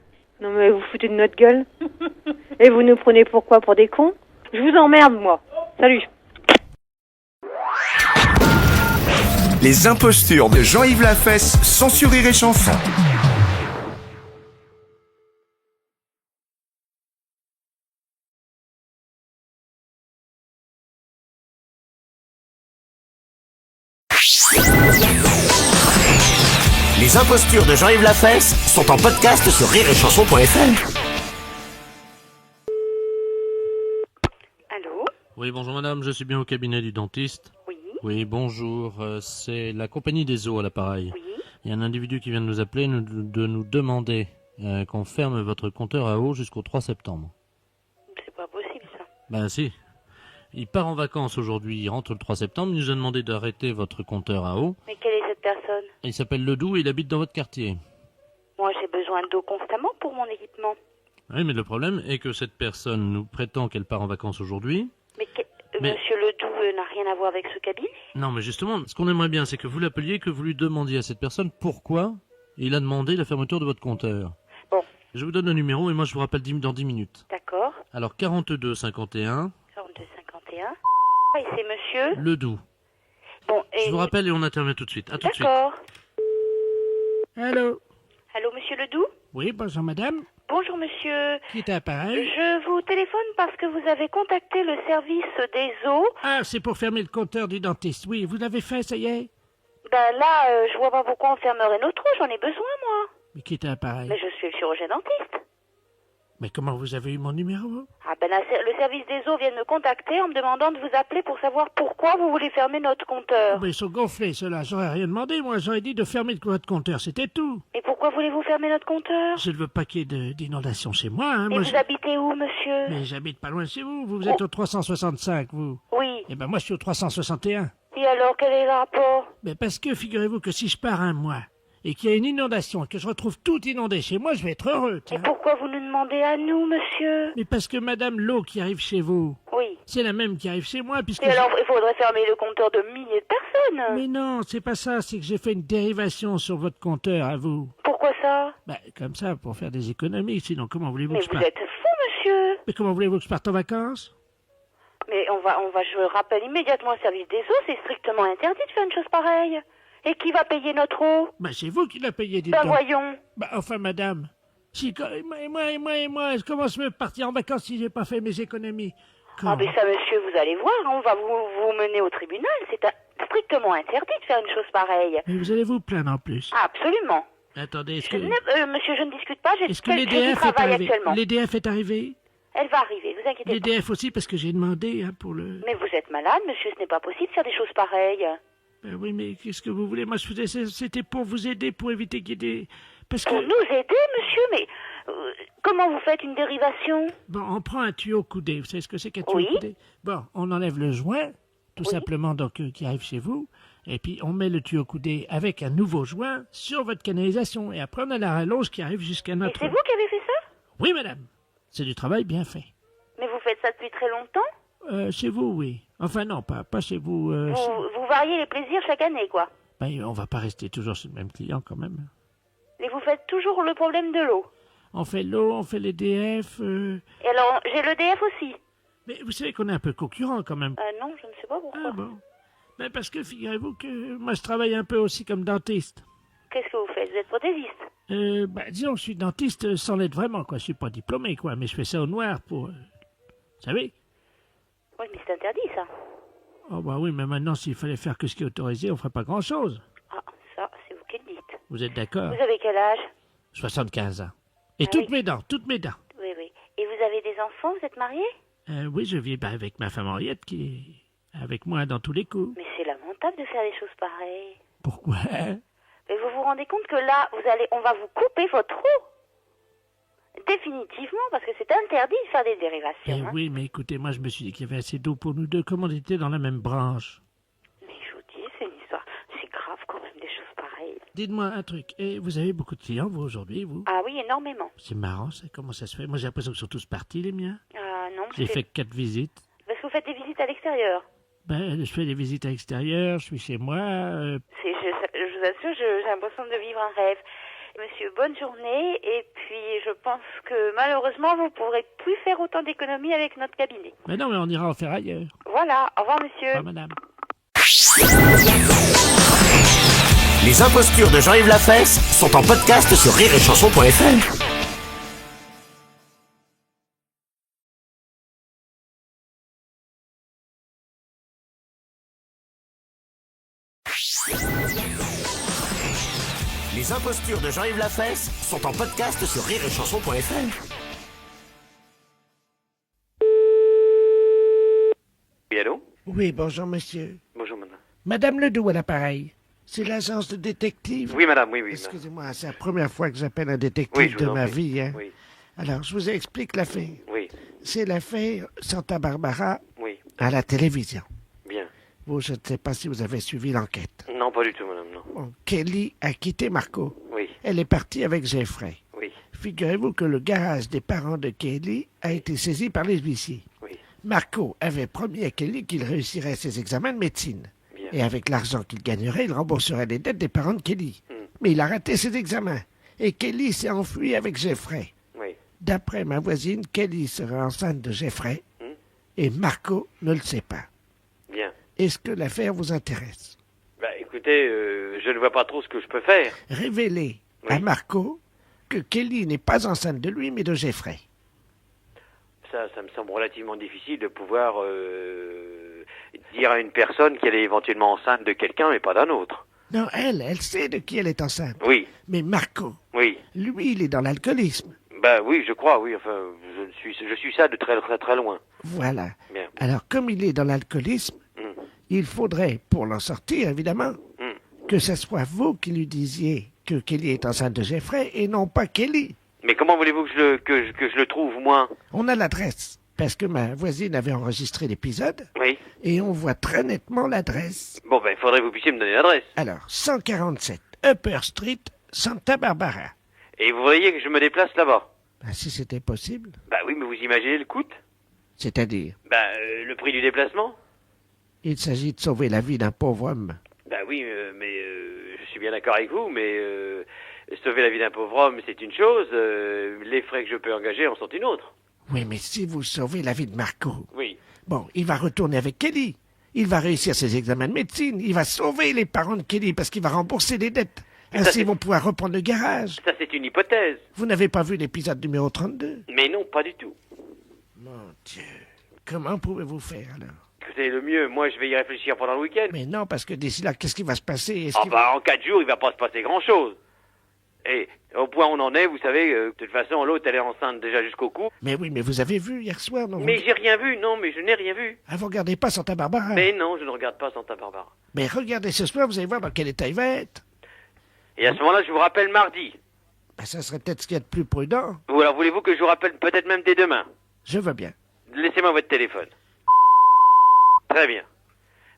Non mais vous foutez de notre gueule. Et vous nous prenez pour quoi? Pour des cons? Je vous emmerde, moi. Salut. Les impostures de Jean-Yves Lafesse, sans sur Rire et Chanson. Les impostures de Jean-Yves Lafesse sont en podcast sur rireetchanson.fr. Allô? Oui, bonjour madame, je suis bien au cabinet du dentiste. Oui. Oui, bonjour, c'est la compagnie des eaux à l'appareil. Oui. Il y a un individu qui vient de nous appeler, de nous demander qu'on ferme votre compteur à eau jusqu'au 3 septembre. C'est pas possible, ça. Ben si. Il part en vacances aujourd'hui, il rentre le 3 septembre, il nous a demandé d'arrêter votre compteur à eau. Mais quelle est cette personne? Il s'appelle Ledoux et il habite dans votre quartier. Moi, j'ai besoin d'eau constamment pour mon équipement. Oui, mais le problème est que cette personne nous prétend qu'elle part en vacances aujourd'hui. Mais Mais- Monsieur Ledoux n'a rien à voir avec ce cabinet. Non, mais justement, ce qu'on aimerait bien, c'est que vous l'appeliez, que vous lui demandiez à cette personne pourquoi il a demandé la fermeture de votre compteur. Bon. Je vous donne le numéro et moi je vous rappelle dans 10 minutes. D'accord. Alors 42 51 42 51. Et c'est monsieur Ledoux. Bon, et... Je vous rappelle et on intervient tout de suite. À tout de suite. D'accord. Allô? Allô, monsieur Ledoux? Oui, bonjour madame. Bonjour, monsieur. Qui est à l'appareil? Je vous téléphone parce que vous avez contacté le service des eaux. Ah, c'est pour fermer le compteur du dentiste. Oui, vous l'avez fait, ça y est? Ben là, je vois pas pourquoi on fermerait notre eau, j'en ai besoin, moi. Mais qui est à l'appareil? Mais je suis le chirurgien dentiste. Mais comment vous avez eu mon numéro? Ah ben là, le service des eaux vient de me contacter en me demandant de vous appeler pour savoir pourquoi vous voulez fermer notre compteur. Mais ils sont gonflés, ceux-là. J'aurais rien demandé, moi. J'aurais dit de fermer votre compteur, c'était tout. Et pourquoi voulez-vous fermer notre compteur? Je ne veux pas qu'il y ait d'inondation chez moi. Hein. Et Moi, vous habitez où, monsieur? Mais j'habite pas loin de chez vous. Vous êtes au 365, vous. Oui. Eh ben moi, je suis au 361. Et alors, quel est le rapport? Mais parce que, figurez-vous que si je pars un mois et qu'il y a une inondation et que je retrouve tout inondé chez moi, je vais être heureux. Et pourquoi vous nous demandez à nous, monsieur? Mais parce que madame, l'eau qui arrive chez vous, oui, c'est la même qui arrive chez moi, puisque... Et alors, il faudrait fermer le compteur de milliers de personnes. Mais non, c'est pas ça, c'est que j'ai fait une dérivation sur votre compteur à vous. Pourquoi ça? Ben, comme ça, pour faire des économies, sinon comment voulez-vous Mais que je vous parte? êtes fou, monsieur. Mais comment voulez-vous que je parte en vacances? Mais je rappelle immédiatement au service des eaux, c'est strictement interdit de faire une chose pareille. Et qui va payer notre eau? Ben, c'est vous qui l'a payé, dites Ben donc. voyons. Ben, enfin, madame, si, moi, je commence à me partir en vacances si j'ai pas fait mes économies. Ah, mais ça, monsieur, vous allez voir, on va vous mener au tribunal. C'est strictement interdit de faire une chose pareille. Mais vous allez vous plaindre en plus. Ah, absolument. Attendez, est-ce que... monsieur, je ne discute pas, j'ai Est-ce que quelqu'un qui l'EDF est travaille arrivé? actuellement. L'EDF est arrivé? Elle va arriver, vous inquiétez pas. L'EDF aussi, parce que j'ai demandé hein, pour le... Mais vous êtes malade, monsieur, ce n'est pas possible de faire des choses pareilles. Ben oui, mais qu'est-ce que vous voulez? Moi, je faisais, c'était pour vous aider, pour éviter qu'il y ait des... Parce que... Pour nous aider, monsieur, mais comment vous faites une dérivation? Bon, on prend un tuyau coudé. Vous savez ce que c'est qu'un tuyau Oui. coudé? Bon, on enlève le joint, tout simplement, donc, qui arrive chez vous, et puis on met le tuyau coudé avec un nouveau joint sur votre canalisation, et après on a la rallonge qui arrive jusqu'à notre... Et c'est vous qui avez fait ça? Oui, madame. C'est du travail bien fait. Mais vous faites ça depuis très longtemps? Chez vous, oui. Enfin, non, pas chez vous. Vous variez les plaisirs chaque année, quoi. Ben, on va pas rester toujours chez le même client, quand même. Et vous faites toujours le problème de l'eau. On fait l'eau, on fait l'EDF. Et alors, j'ai l'EDF aussi. Mais vous savez qu'on est un peu concurrent, quand même. Non, je ne sais pas pourquoi. Ah bon. Ben, parce que, figurez-vous que moi, je travaille un peu aussi comme dentiste. Qu'est-ce que vous faites? Vous êtes prothésiste? Disons que je suis dentiste sans l'être vraiment, quoi. Je suis pas diplômé, quoi, mais je fais ça au noir pour... vous savez? Oui, mais c'est interdit, ça. Oh, bah oui, mais maintenant, s'il fallait faire que ce qui est autorisé, on ferait pas grand-chose. Ah, ça, c'est vous qui le dites. Vous êtes d'accord? Vous avez quel âge? 75 ans. Et Ah toutes oui. mes dents, toutes mes dents. Oui, oui. Et vous avez des enfants? Vous êtes marié? Oui, je vis avec ma femme Henriette qui est avec moi dans tous les coups. Mais c'est lamentable de faire des choses pareilles. Pourquoi? Mais vous vous rendez compte que là, on va vous couper votre eau? Définitivement, parce que c'est interdit de faire des dérivations. hein. Oui, mais écoutez, moi je me suis dit qu'il y avait assez d'eau pour nous deux, comme on était dans la même branche. Mais je vous dis, c'est une histoire. C'est grave quand même des choses pareilles. Dites-moi un truc, et vous avez beaucoup de clients, vous, aujourd'hui, vous? Ah oui, énormément. C'est marrant, ça, comment ça se fait? Moi j'ai l'impression qu'ils sont tous partis, les miens. Ah non, J'ai fait 4 visites. Parce que vous faites des visites à l'extérieur. Ben, je fais des visites à l'extérieur, je suis chez moi. Je vous assure, j'ai l'impression de vivre un rêve. Monsieur, bonne journée. Et puis, je pense que malheureusement, vous ne pourrez plus faire autant d'économies avec notre cabinet. Mais non, mais on ira en faire ailleurs. Voilà. Au revoir, monsieur. Au revoir, madame. Les impostures de Jean-Yves Lafesse sont en podcast sur rireetchanson.fr. Les impostures de Jean-Yves Lafesse sont en podcast sur rireetchanson.fr. Oui, allô? Oui, bonjour, monsieur. Bonjour, madame. Madame Ledoux à l'appareil. C'est l'agence de détective? Oui, madame, oui, oui. Excusez-moi, c'est la première fois que j'appelle un détective Oui, je vous de en ma prie. vie, hein. Oui. Alors, je vous explique l'affaire. Oui. C'est l'affaire Santa Barbara Oui. à la télévision. Bien. Vous, je ne sais pas si vous avez suivi l'enquête. Non, pas du tout, madame, non. Bon, Kelly a quitté Marco. Oui. Elle est partie avec Jeffrey. Oui. Figurez-vous que le garage des parents de Kelly a été saisi par les huissiers. Oui. Marco avait promis à Kelly qu'il réussirait ses examens de médecine. Et avec l'argent qu'il gagnerait, il rembourserait les dettes des parents de Kelly. Mais il a raté ses examens. Et Kelly s'est enfuie avec Jeffrey. Oui. D'après ma voisine, Kelly serait enceinte de Jeffrey. Et Marco ne le sait pas. Bien. Est-ce que l'affaire vous intéresse? Bah écoutez, je ne vois pas trop ce que je peux faire. Révélez à Marco que Kelly n'est pas enceinte de lui, mais de Jeffrey. Ça me semble relativement difficile de pouvoir dire à une personne qu'elle est éventuellement enceinte de quelqu'un, mais pas d'un autre. Non, elle sait de qui elle est enceinte. Oui. Mais Marco, Oui. lui, il est dans l'alcoolisme. Bah oui, je crois, oui. Enfin, je suis ça de très très très loin. Voilà. Bien. Alors, comme il est dans l'alcoolisme, il faudrait, pour l'en sortir, évidemment, que ce soit vous qui lui disiez que Kelly est enceinte de Jeffrey et non pas Kelly. Mais comment voulez-vous que je le trouve, moi? On a l'adresse, parce que ma voisine avait enregistré l'épisode, Oui. et on voit très nettement l'adresse. Bon, ben, il faudrait que vous puissiez me donner l'adresse. Alors, 147 Upper Street, Santa Barbara. Et vous voyez que je me déplace là-bas? Ben, si c'était possible. Bah oui, mais vous imaginez le coût? C'est-à-dire, Bah, le prix du déplacement? il s'agit de sauver la vie d'un pauvre homme. Bah oui, mais je suis bien d'accord avec vous, mais sauver la vie d'un pauvre homme, c'est une chose. Les frais que je peux engager en sont une autre. Oui, mais si vous sauvez la vie de Marco, Oui. bon, il va retourner avec Kelly. Il va réussir ses examens de médecine. Il va sauver les parents de Kelly parce qu'il va rembourser les dettes. Ainsi, ils vont pouvoir reprendre le garage. Ça, c'est une hypothèse. Vous n'avez pas vu l'épisode numéro 32? Mais non, pas du tout. Mon Dieu. Comment pouvez-vous faire, alors? Écoutez, le mieux, moi, je vais y réfléchir pendant le week-end. Mais non, parce que d'ici là, qu'est-ce qui va se passer? Ah bah, en 4 jours, il va pas se passer grand-chose. Et au point où on en est, vous savez, de toute façon, l'autre, elle est enceinte déjà jusqu'au cou. Mais oui, mais vous avez vu hier soir, non? Mais j'ai rien vu, non, mais je n'ai rien vu. Ah, vous regardez pas Santa Barbara? Mais non, je ne regarde pas Santa Barbara. Mais regardez ce soir, vous allez voir dans quel état il va être. Et à ce moment-là, je vous rappelle mardi. Ben, ça serait peut-être ce qu'il y a de plus prudent. Ou alors voulez-vous que je vous rappelle peut-être même dès demain? Je veux bien. Laissez-moi votre téléphone. Très bien.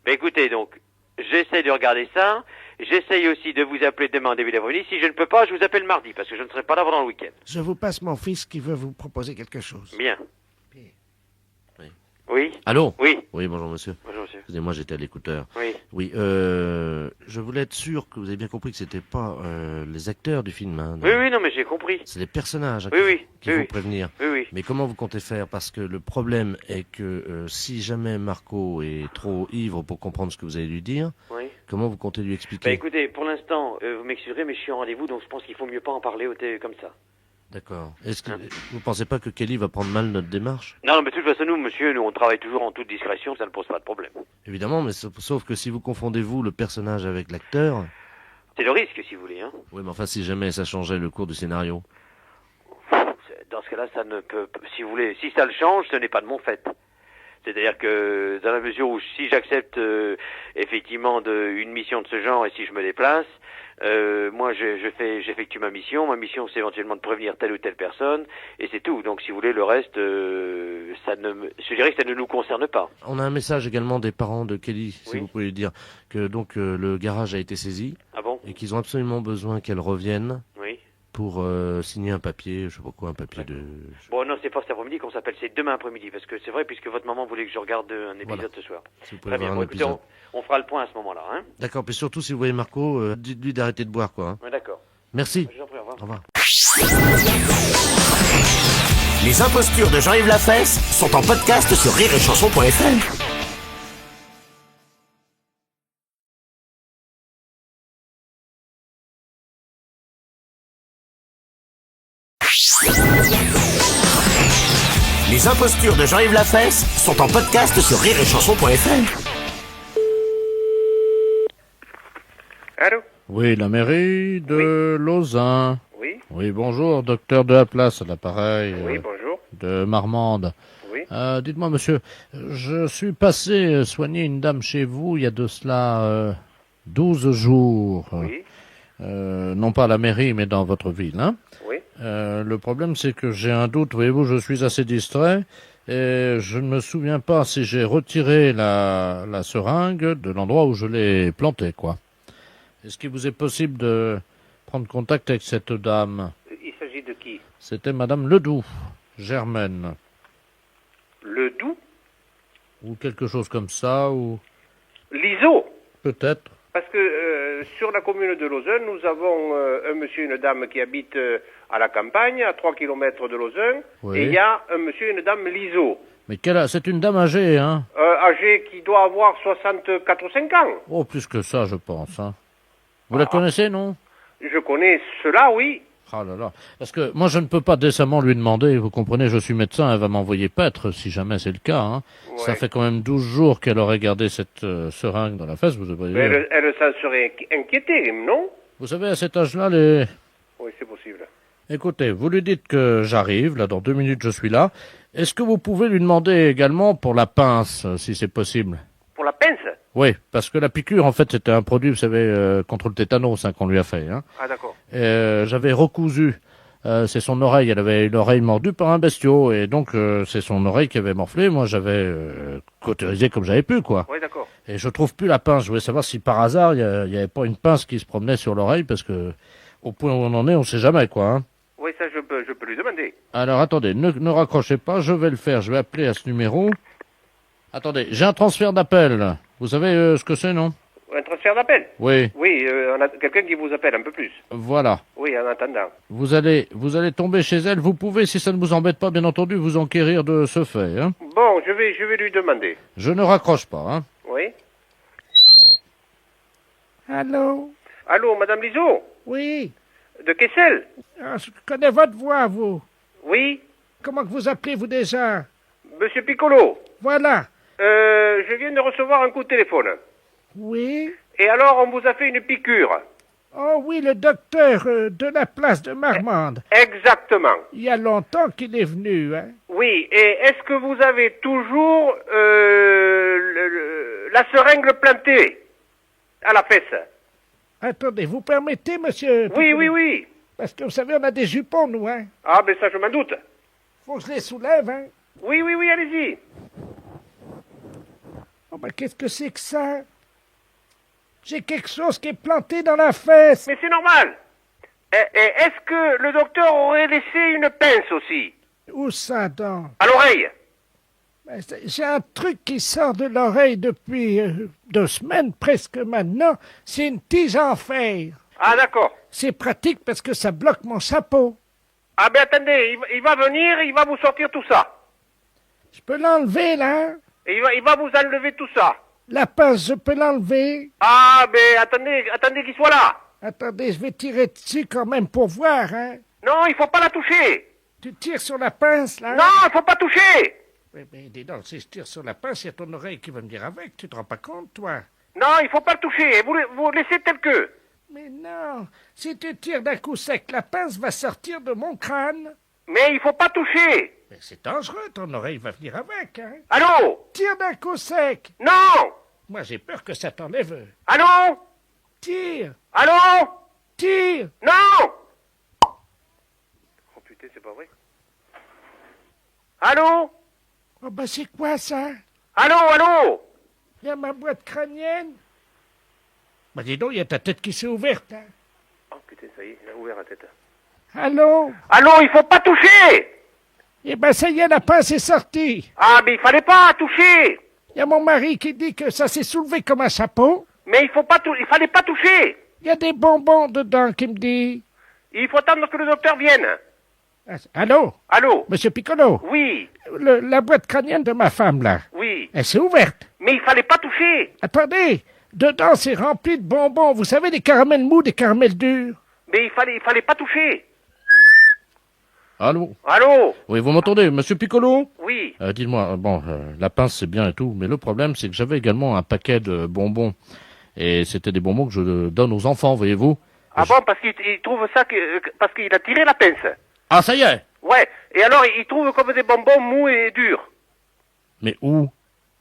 Ben écoutez, donc, j'essaie de regarder ça. J'essaye aussi de vous appeler demain en début d'après-midi. Si je ne peux pas, je vous appelle mardi, parce que je ne serai pas là pendant le week-end. Je vous passe mon fils qui veut vous proposer quelque chose. Bien. Oui. Oui. Allô? Oui. Oui, bonjour monsieur. Bonjour monsieur. Excusez-moi, j'étais à l'écouteur. Oui. Oui, je voulais être sûr que vous avez bien compris que c'était pas les acteurs du film. Hein, Oui, oui, non, mais j'ai compris. C'est les personnages Oui, oui. qu'il Oui, faut oui. prévenir. Oui, oui. Mais comment vous comptez faire? Parce que le problème est que si jamais Marco est trop ivre pour comprendre ce que vous allez lui dire, Oui. comment vous comptez lui expliquer? Bah écoutez, pour l'instant, vous m'excuserez, mais je suis en rendez-vous, donc je pense qu'il faut mieux pas en parler comme ça. D'accord. Est-ce que vous pensez pas que Kelly va prendre mal notre démarche? Non, non, mais de toute façon, nous, monsieur, nous, on travaille toujours en toute discrétion, ça ne pose pas de problème. Évidemment, mais sauf que si vous confondez vous le personnage avec l'acteur... C'est le risque, si vous voulez, hein. Oui, mais enfin, si jamais ça changeait le cours du scénario. Dans ce cas-là, ça ne peut, si vous voulez, si ça le change, ce n'est pas de mon fait. C'est-à-dire que dans la mesure où si j'accepte effectivement une mission de ce genre et si je me déplace, moi j'effectue ma mission. Ma mission c'est éventuellement de prévenir telle ou telle personne et c'est tout. Donc si vous voulez le reste, je dirais que ça ne nous concerne pas. On a un message également des parents de Kelly, si Oui. vous pouvez lui dire que donc le garage a été saisi. Ah bon? Et qu'ils ont absolument besoin qu'elle revienne. Oui. Pour signer un papier, je sais pas quoi, un papier de... Bon non, c'est pas cet après-midi qu'on s'appelle, c'est demain après-midi parce que c'est vrai puisque votre maman voulait que je regarde un épisode Voilà. ce soir. Si vous pouvez Très bien. voir Bon, un écoutez, épisode. on fera le point à ce moment-là, hein. D'accord, puis surtout si vous voyez Marco, dites-lui d'arrêter de boire, quoi. Hein. Ouais, d'accord. Merci. Je vous en prie, au revoir. Au revoir. Les impostures de Jean-Yves Lafesse sont en podcast sur rireetchanson.fr. Les impostures de Jean-Yves Lafesse sont en podcast sur rireetchanson.fr. Allô? Oui, la mairie de Lausanne. Oui. Oui, bonjour, docteur de la place, à l'appareil. Oui, bonjour. De Marmande. Oui. Dites-moi, monsieur, je suis passé soigner une dame chez vous il y a de cela 12 jours. Oui. Non pas à la mairie, mais dans votre ville. Hein. Oui. Le problème, c'est que j'ai un doute. Voyez-vous, je suis assez distrait et je ne me souviens pas si j'ai retiré la seringue de l'endroit où je l'ai plantée, quoi. Est-ce qu'il vous est possible de prendre contact avec cette dame? Il s'agit de qui? C'était Madame Ledoux, Germaine. Ledoux? Ou quelque chose comme ça, ou... L'ISO. Peut-être. Parce que sur la commune de Lausanne, nous avons un monsieur et une dame qui habitent à la campagne, à 3 km de Lausanne, Oui. et il y a un monsieur et une dame l'ISO. Mais c'est une dame âgée, hein? Âgé qui doit avoir 64 ou 5 ans. Oh, plus que ça, je pense, hein. Vous la connaissez, non? Je connais cela, oui. Ah là là. Parce que moi, je ne peux pas décemment lui demander, vous comprenez, je suis médecin, elle va m'envoyer paître, si jamais c'est le cas, hein. Ouais. Ça fait quand même 12 jours qu'elle aurait gardé cette seringue dans la fesse, vous devriez Mais dire. elle s'en serait inquiétée, non? Vous savez, à cet âge-là, les... Oui, c'est possible. Écoutez, vous lui dites que j'arrive, là, dans 2 minutes, je suis là. Est-ce que vous pouvez lui demander également pour la pince, si c'est possible? Pour la pince? Oui, parce que la piqûre, en fait, c'était un produit, vous savez, contre le tétanos, hein, qu'on lui a fait, hein. Ah, d'accord. J'avais recousu, c'est son oreille, elle avait l'oreille mordue par un bestiau, et donc c'est son oreille qui avait morflé, moi j'avais cautérisé comme j'avais pu, quoi. Oui, d'accord. Et je trouve plus la pince, je voulais savoir si par hasard, il y avait pas une pince qui se promenait sur l'oreille, parce que au point où on en est, on sait jamais, quoi, hein. Oui, ça, je peux lui demander. Alors attendez, ne raccrochez pas, je vais le faire, je vais appeler à ce numéro. Attendez, j'ai un transfert d'appel, vous savez ce que c'est, non? Un transfert d'appel? Oui. Oui, on a quelqu'un qui vous appelle un peu plus. Voilà. Oui, en attendant. Vous allez tomber chez elle. Vous pouvez, si ça ne vous embête pas, bien entendu, vous enquérir de ce fait, hein. Bon, je vais lui demander. Je ne raccroche pas, hein. Oui. Allô? Allô, Madame Liso? Oui. De Kessel? Ah, je connais votre voix, vous. Oui. Comment que vous appelez-vous déjà? Monsieur Piccolo? Voilà. Je viens de recevoir un coup de téléphone. Oui. Et alors, on vous a fait une piqûre. Oh oui, le docteur de la place de Marmande. Exactement. Il y a longtemps qu'il est venu, hein. Oui, et est-ce que vous avez toujours la seringue plantée à la fesse? Attendez, vous permettez, monsieur? Oui, oui, oui. Parce que vous savez, on a des jupons, nous, hein. Ah, ben ça, je m'en doute. Faut que je les soulève, hein. Oui, oui, oui, allez-y. Oh, ben qu'est-ce que c'est que ça? J'ai quelque chose qui est planté dans la fesse. Mais c'est normal. Et est-ce que le docteur aurait laissé une pince aussi? Où ça, donc? À l'oreille. Ben, j'ai un truc qui sort de l'oreille depuis 2 semaines presque maintenant. C'est une tige en fer. Ah, d'accord. C'est pratique parce que ça bloque mon chapeau. Ah, ben attendez, il va venir, il va vous sortir tout ça. Je peux l'enlever, là? Et il va vous enlever tout ça. La pince, je peux l'enlever? Ah, ben attendez qu'il soit là. Attendez, je vais tirer dessus quand même pour voir, hein. Non, il faut pas la toucher. Tu tires sur la pince, là? Non, il faut pas toucher. Mais dis donc, si je tire sur la pince, il y a ton oreille qui va venir avec. Tu te rends pas compte, toi? Non, il faut pas le toucher. Vous laissez tel que. Mais non, si tu tires d'un coup sec, la pince va sortir de mon crâne. Mais il faut pas toucher. Mais c'est dangereux, ton oreille va venir avec, hein. Allô? Tire d'un coup sec. Non. Moi, j'ai peur que ça t'enlève. Allô? Tire. Allô? Tire. Non. Oh putain, c'est pas vrai. Allô? Oh ben c'est quoi ça? Allô, allô? Il y a ma boîte crânienne. Ben dis donc, il y a ta tête qui s'est ouverte, hein. Oh putain, ça y est, il a ouvert la tête. Allô? Allô, il faut pas toucher! Eh ben ça y est, la pince est sortie. Ah, mais il fallait pas toucher! Il y a mon mari qui dit que ça s'est soulevé comme un chapeau. Mais il fallait pas toucher! Il y a des bonbons dedans, qui me dit. Il faut attendre que le docteur vienne. Allô? Allô? Monsieur Piccolo? Oui. La boîte crânienne de ma femme, là. Oui. Elle s'est ouverte. Mais il fallait pas toucher. Attendez, dedans c'est rempli de bonbons. Vous savez, des caramels mous, des caramels durs. Mais il fallait pas toucher. Allô? Allô? Oui, vous m'entendez, monsieur Piccolo? Oui. Dites-moi, la pince c'est bien et tout, mais le problème c'est que j'avais également un paquet de bonbons. Et c'était des bonbons que je donne aux enfants, voyez-vous. Ah bon, parce qu'il trouve ça parce qu'il a tiré la pince. Ah, ça y est! Ouais, et alors il trouve comme des bonbons mous et durs. Mais où?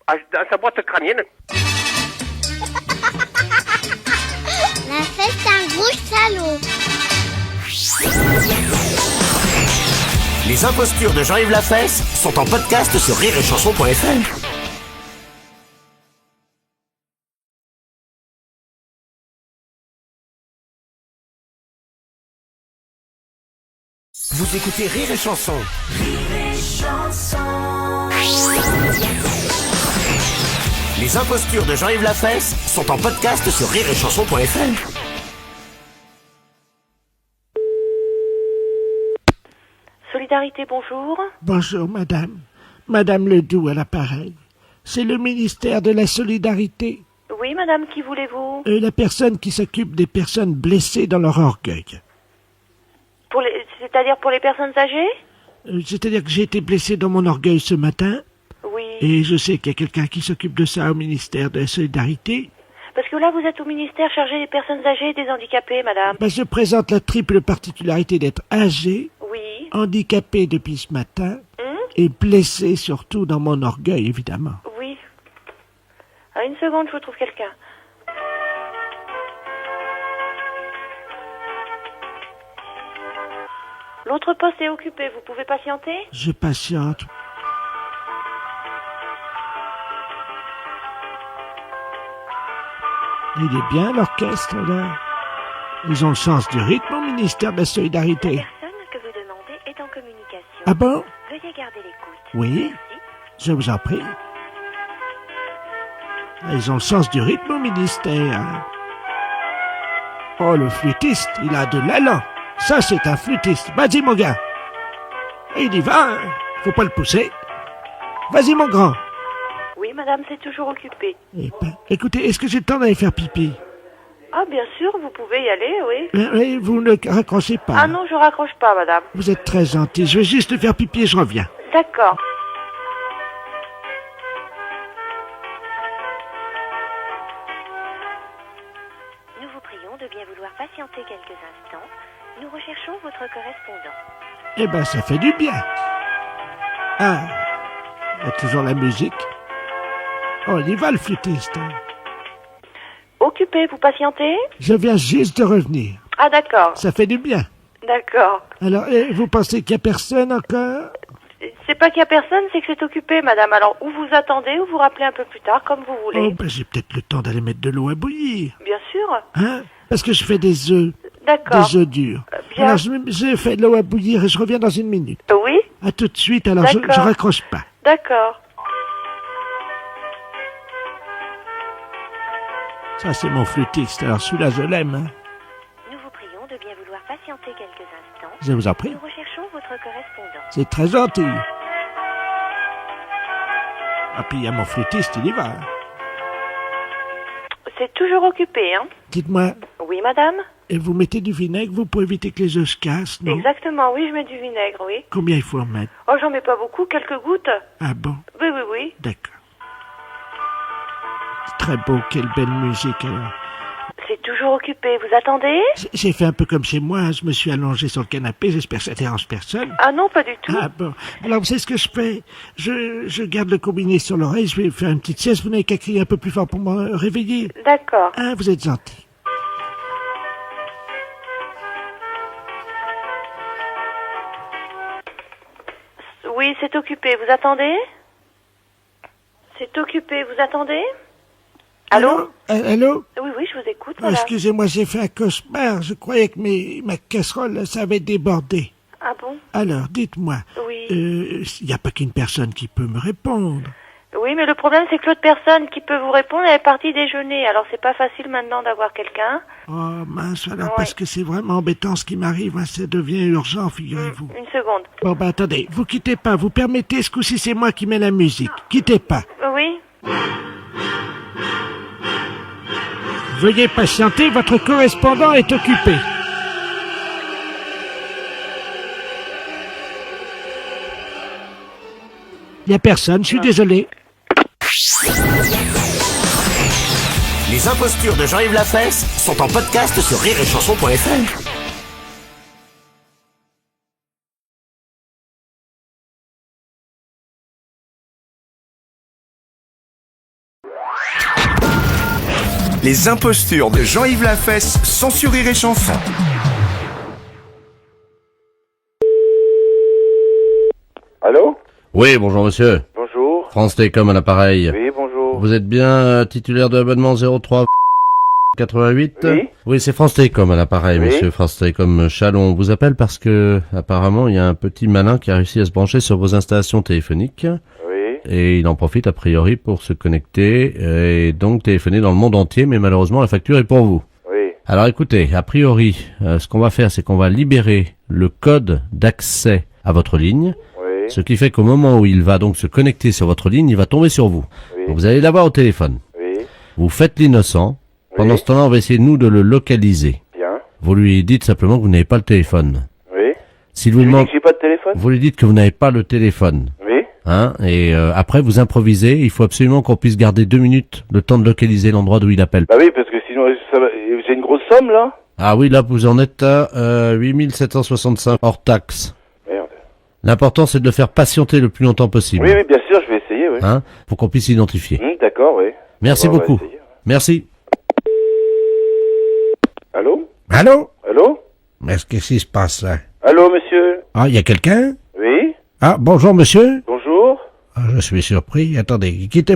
Dans sa boîte crânienne. La fête d'un gros salaud. Les impostures de Jean-Yves Lafesse sont en podcast sur rireetchanson.fr. Vous écoutez Rire et Chanson. Rire et Chanson. Les impostures de Jean-Yves Lafesse sont en podcast sur rireetchanson.fr. Solidarité, bonjour. Bonjour, madame. Madame Ledoux à l'appareil. C'est le ministère de la Solidarité. Oui, madame, qui voulez-vous? La personne qui s'occupe des personnes blessées dans leur orgueil. C'est-à-dire pour les personnes âgées? C'est-à-dire que j'ai été blessé dans mon orgueil ce matin. Oui. Et je sais qu'il y a quelqu'un qui s'occupe de ça au ministère de la Solidarité. Parce que là, vous êtes au ministère chargé des personnes âgées et des handicapés, madame. Je présente la triple particularité d'être âgé, Oui. handicapé depuis ce matin, et blessé surtout dans mon orgueil, évidemment. Oui. À une seconde, je vous trouve quelqu'un. L'autre poste est occupé, vous pouvez patienter? Je patiente. Il est bien l'orchestre, là. Ils ont le sens du rythme au ministère de la Solidarité. La personne que vous demandez est en communication. Ah bon? Veuillez garder l'écoute. Oui, je vous en prie. Ils ont le sens du rythme au ministère. Oh, le flûtiste, il a de l'allant. Ça, c'est un flûtiste. Vas-y, mon gars. Et il y va, hein. Faut pas le pousser. Vas-y, mon grand. Oui, madame, c'est toujours occupé. Écoutez, est-ce que j'ai le temps d'aller faire pipi? Ah, bien sûr, vous pouvez y aller, oui. Oui, vous ne raccrochez pas. Ah non, je raccroche pas, madame. Vous êtes très gentil. Je vais juste faire pipi et je reviens. D'accord. Nous vous prions de bien vouloir patienter quelques instants. Nous recherchons votre correspondant. Eh ben, ça fait du bien. Ah, il y a toujours la musique. Oh, il y va le flûtiste. Occupé, vous patientez? Je viens juste de revenir. Ah, d'accord. Ça fait du bien. D'accord. Alors, vous pensez qu'il n'y a personne encore? C'est pas qu'il y a personne, c'est que c'est occupé, madame. Alors, ou vous attendez, ou vous rappelez un peu plus tard, comme vous voulez. Oh, ben, j'ai peut-être le temps d'aller mettre de l'eau à bouillir. Bien sûr. Hein? Parce que je fais des œufs. D'accord. Des œufs durs. Bien. Alors, je fais de l'eau à bouillir et je reviens dans une minute. Oui. À tout de suite, alors je raccroche pas. D'accord. Ça, c'est mon flûtiste. Alors, celui-là, je l'aime. Hein. Nous vous prions de bien vouloir patienter quelques instants. Je vous en prie. Nous recherchons votre correspondant. C'est très gentil. Ah, puis il y a mon flûtiste, il y va. C'est toujours occupé, hein? Dites-moi, Oui, madame? et vous mettez du vinaigre, vous, pour éviter que les œufs se cassent, non? Exactement, oui, je mets du vinaigre, oui. Combien il faut en mettre? Oh, j'en mets pas beaucoup, quelques gouttes. Ah bon? Oui, oui, oui. D'accord. C'est très beau, quelle belle musique, alors. C'est toujours occupé, vous attendez? J'ai fait un peu comme chez moi, hein. Je me suis allongé sur le canapé, j'espère que ça dérange personne. Ah non, pas du tout. Ah bon. Alors, vous savez ce que je fais? Je garde le combiné sur l'oreille, je vais faire une petite sieste, vous n'avez qu'à crier un peu plus fort pour me réveiller. D'accord. Ah, vous êtes gentil. Oui, c'est occupé, vous attendez? C'est occupé, vous attendez? Allô? Allô? Oui, oui, je vous écoute, Oh, voilà. excusez-moi, j'ai fait un cauchemar. Je croyais que ma casserole, ça avait débordé. Ah bon? Alors, dites-moi. Oui. Il n'y a pas qu'une personne qui peut me répondre. Oui, mais le problème, c'est que l'autre personne qui peut vous répondre, elle est partie déjeuner. Alors, c'est pas facile maintenant d'avoir quelqu'un. Oh, mince, alors, Ouais. parce que c'est vraiment embêtant ce qui m'arrive. Hein, ça devient urgent, figurez-vous. Une seconde. Bon, ben, attendez. Vous quittez pas. Vous permettez, ce coup-ci, c'est moi qui mets la musique. Quittez pas. Oui? Veuillez patienter, votre correspondant est occupé. Il n'y a personne, je suis désolé. Les impostures de Jean-Yves Lafesse sont en podcast sur rireetchanson.fr. Les impostures de Jean-Yves Lafesse sont sur Rire et Chanson. Allô? Oui, bonjour monsieur. Bonjour. France Télécom à l'appareil. Oui, bonjour. Vous êtes bien titulaire de l'abonnement 03 88? Oui. Oui, c'est France Télécom à l'appareil, Oui. monsieur. France Télécom Chalon. On vous appelle parce que, apparemment, il y a un petit malin qui a réussi à se brancher sur vos installations téléphoniques. Oui. et il en profite a priori pour se connecter et donc téléphoner dans le monde entier, mais malheureusement la facture est pour vous. Oui. Alors écoutez, a priori, ce qu'on va faire, c'est qu'on va libérer le code d'accès à votre ligne, Oui. ce qui fait qu'au moment où il va donc se connecter sur votre ligne, il va tomber sur vous. Oui. Donc, vous allez l'avoir au téléphone. Oui. Vous faites l'innocent. Pendant ce temps-là, on va essayer, nous, de le localiser. Bien. Vous lui dites simplement que vous n'avez pas le téléphone. Oui. S'il Tu vous lui dis demande, que j'ai pas de téléphone? vous lui dites que vous n'avez pas le téléphone. Oui. Hein, et après, vous improvisez. Il faut absolument qu'on puisse garder 2 minutes le temps de localiser l'endroit d'où il appelle. Bah oui, parce que sinon, j'ai une grosse somme, là. Ah oui, là, vous en êtes à 8765 hors taxe. Merde. L'important, c'est de le faire patienter le plus longtemps possible. Oui, oui, bien sûr, je vais essayer, oui. Hein, pour qu'on puisse l'identifier. D'accord, oui. Merci On va beaucoup. essayer. Merci. Allô? Allô? Allô? Qu'est-ce qui se passe là? Allô, monsieur? Ah, il y a quelqu'un? Oui? Ah, bonjour monsieur. Bonjour? Ah, je suis surpris. Attendez, quittez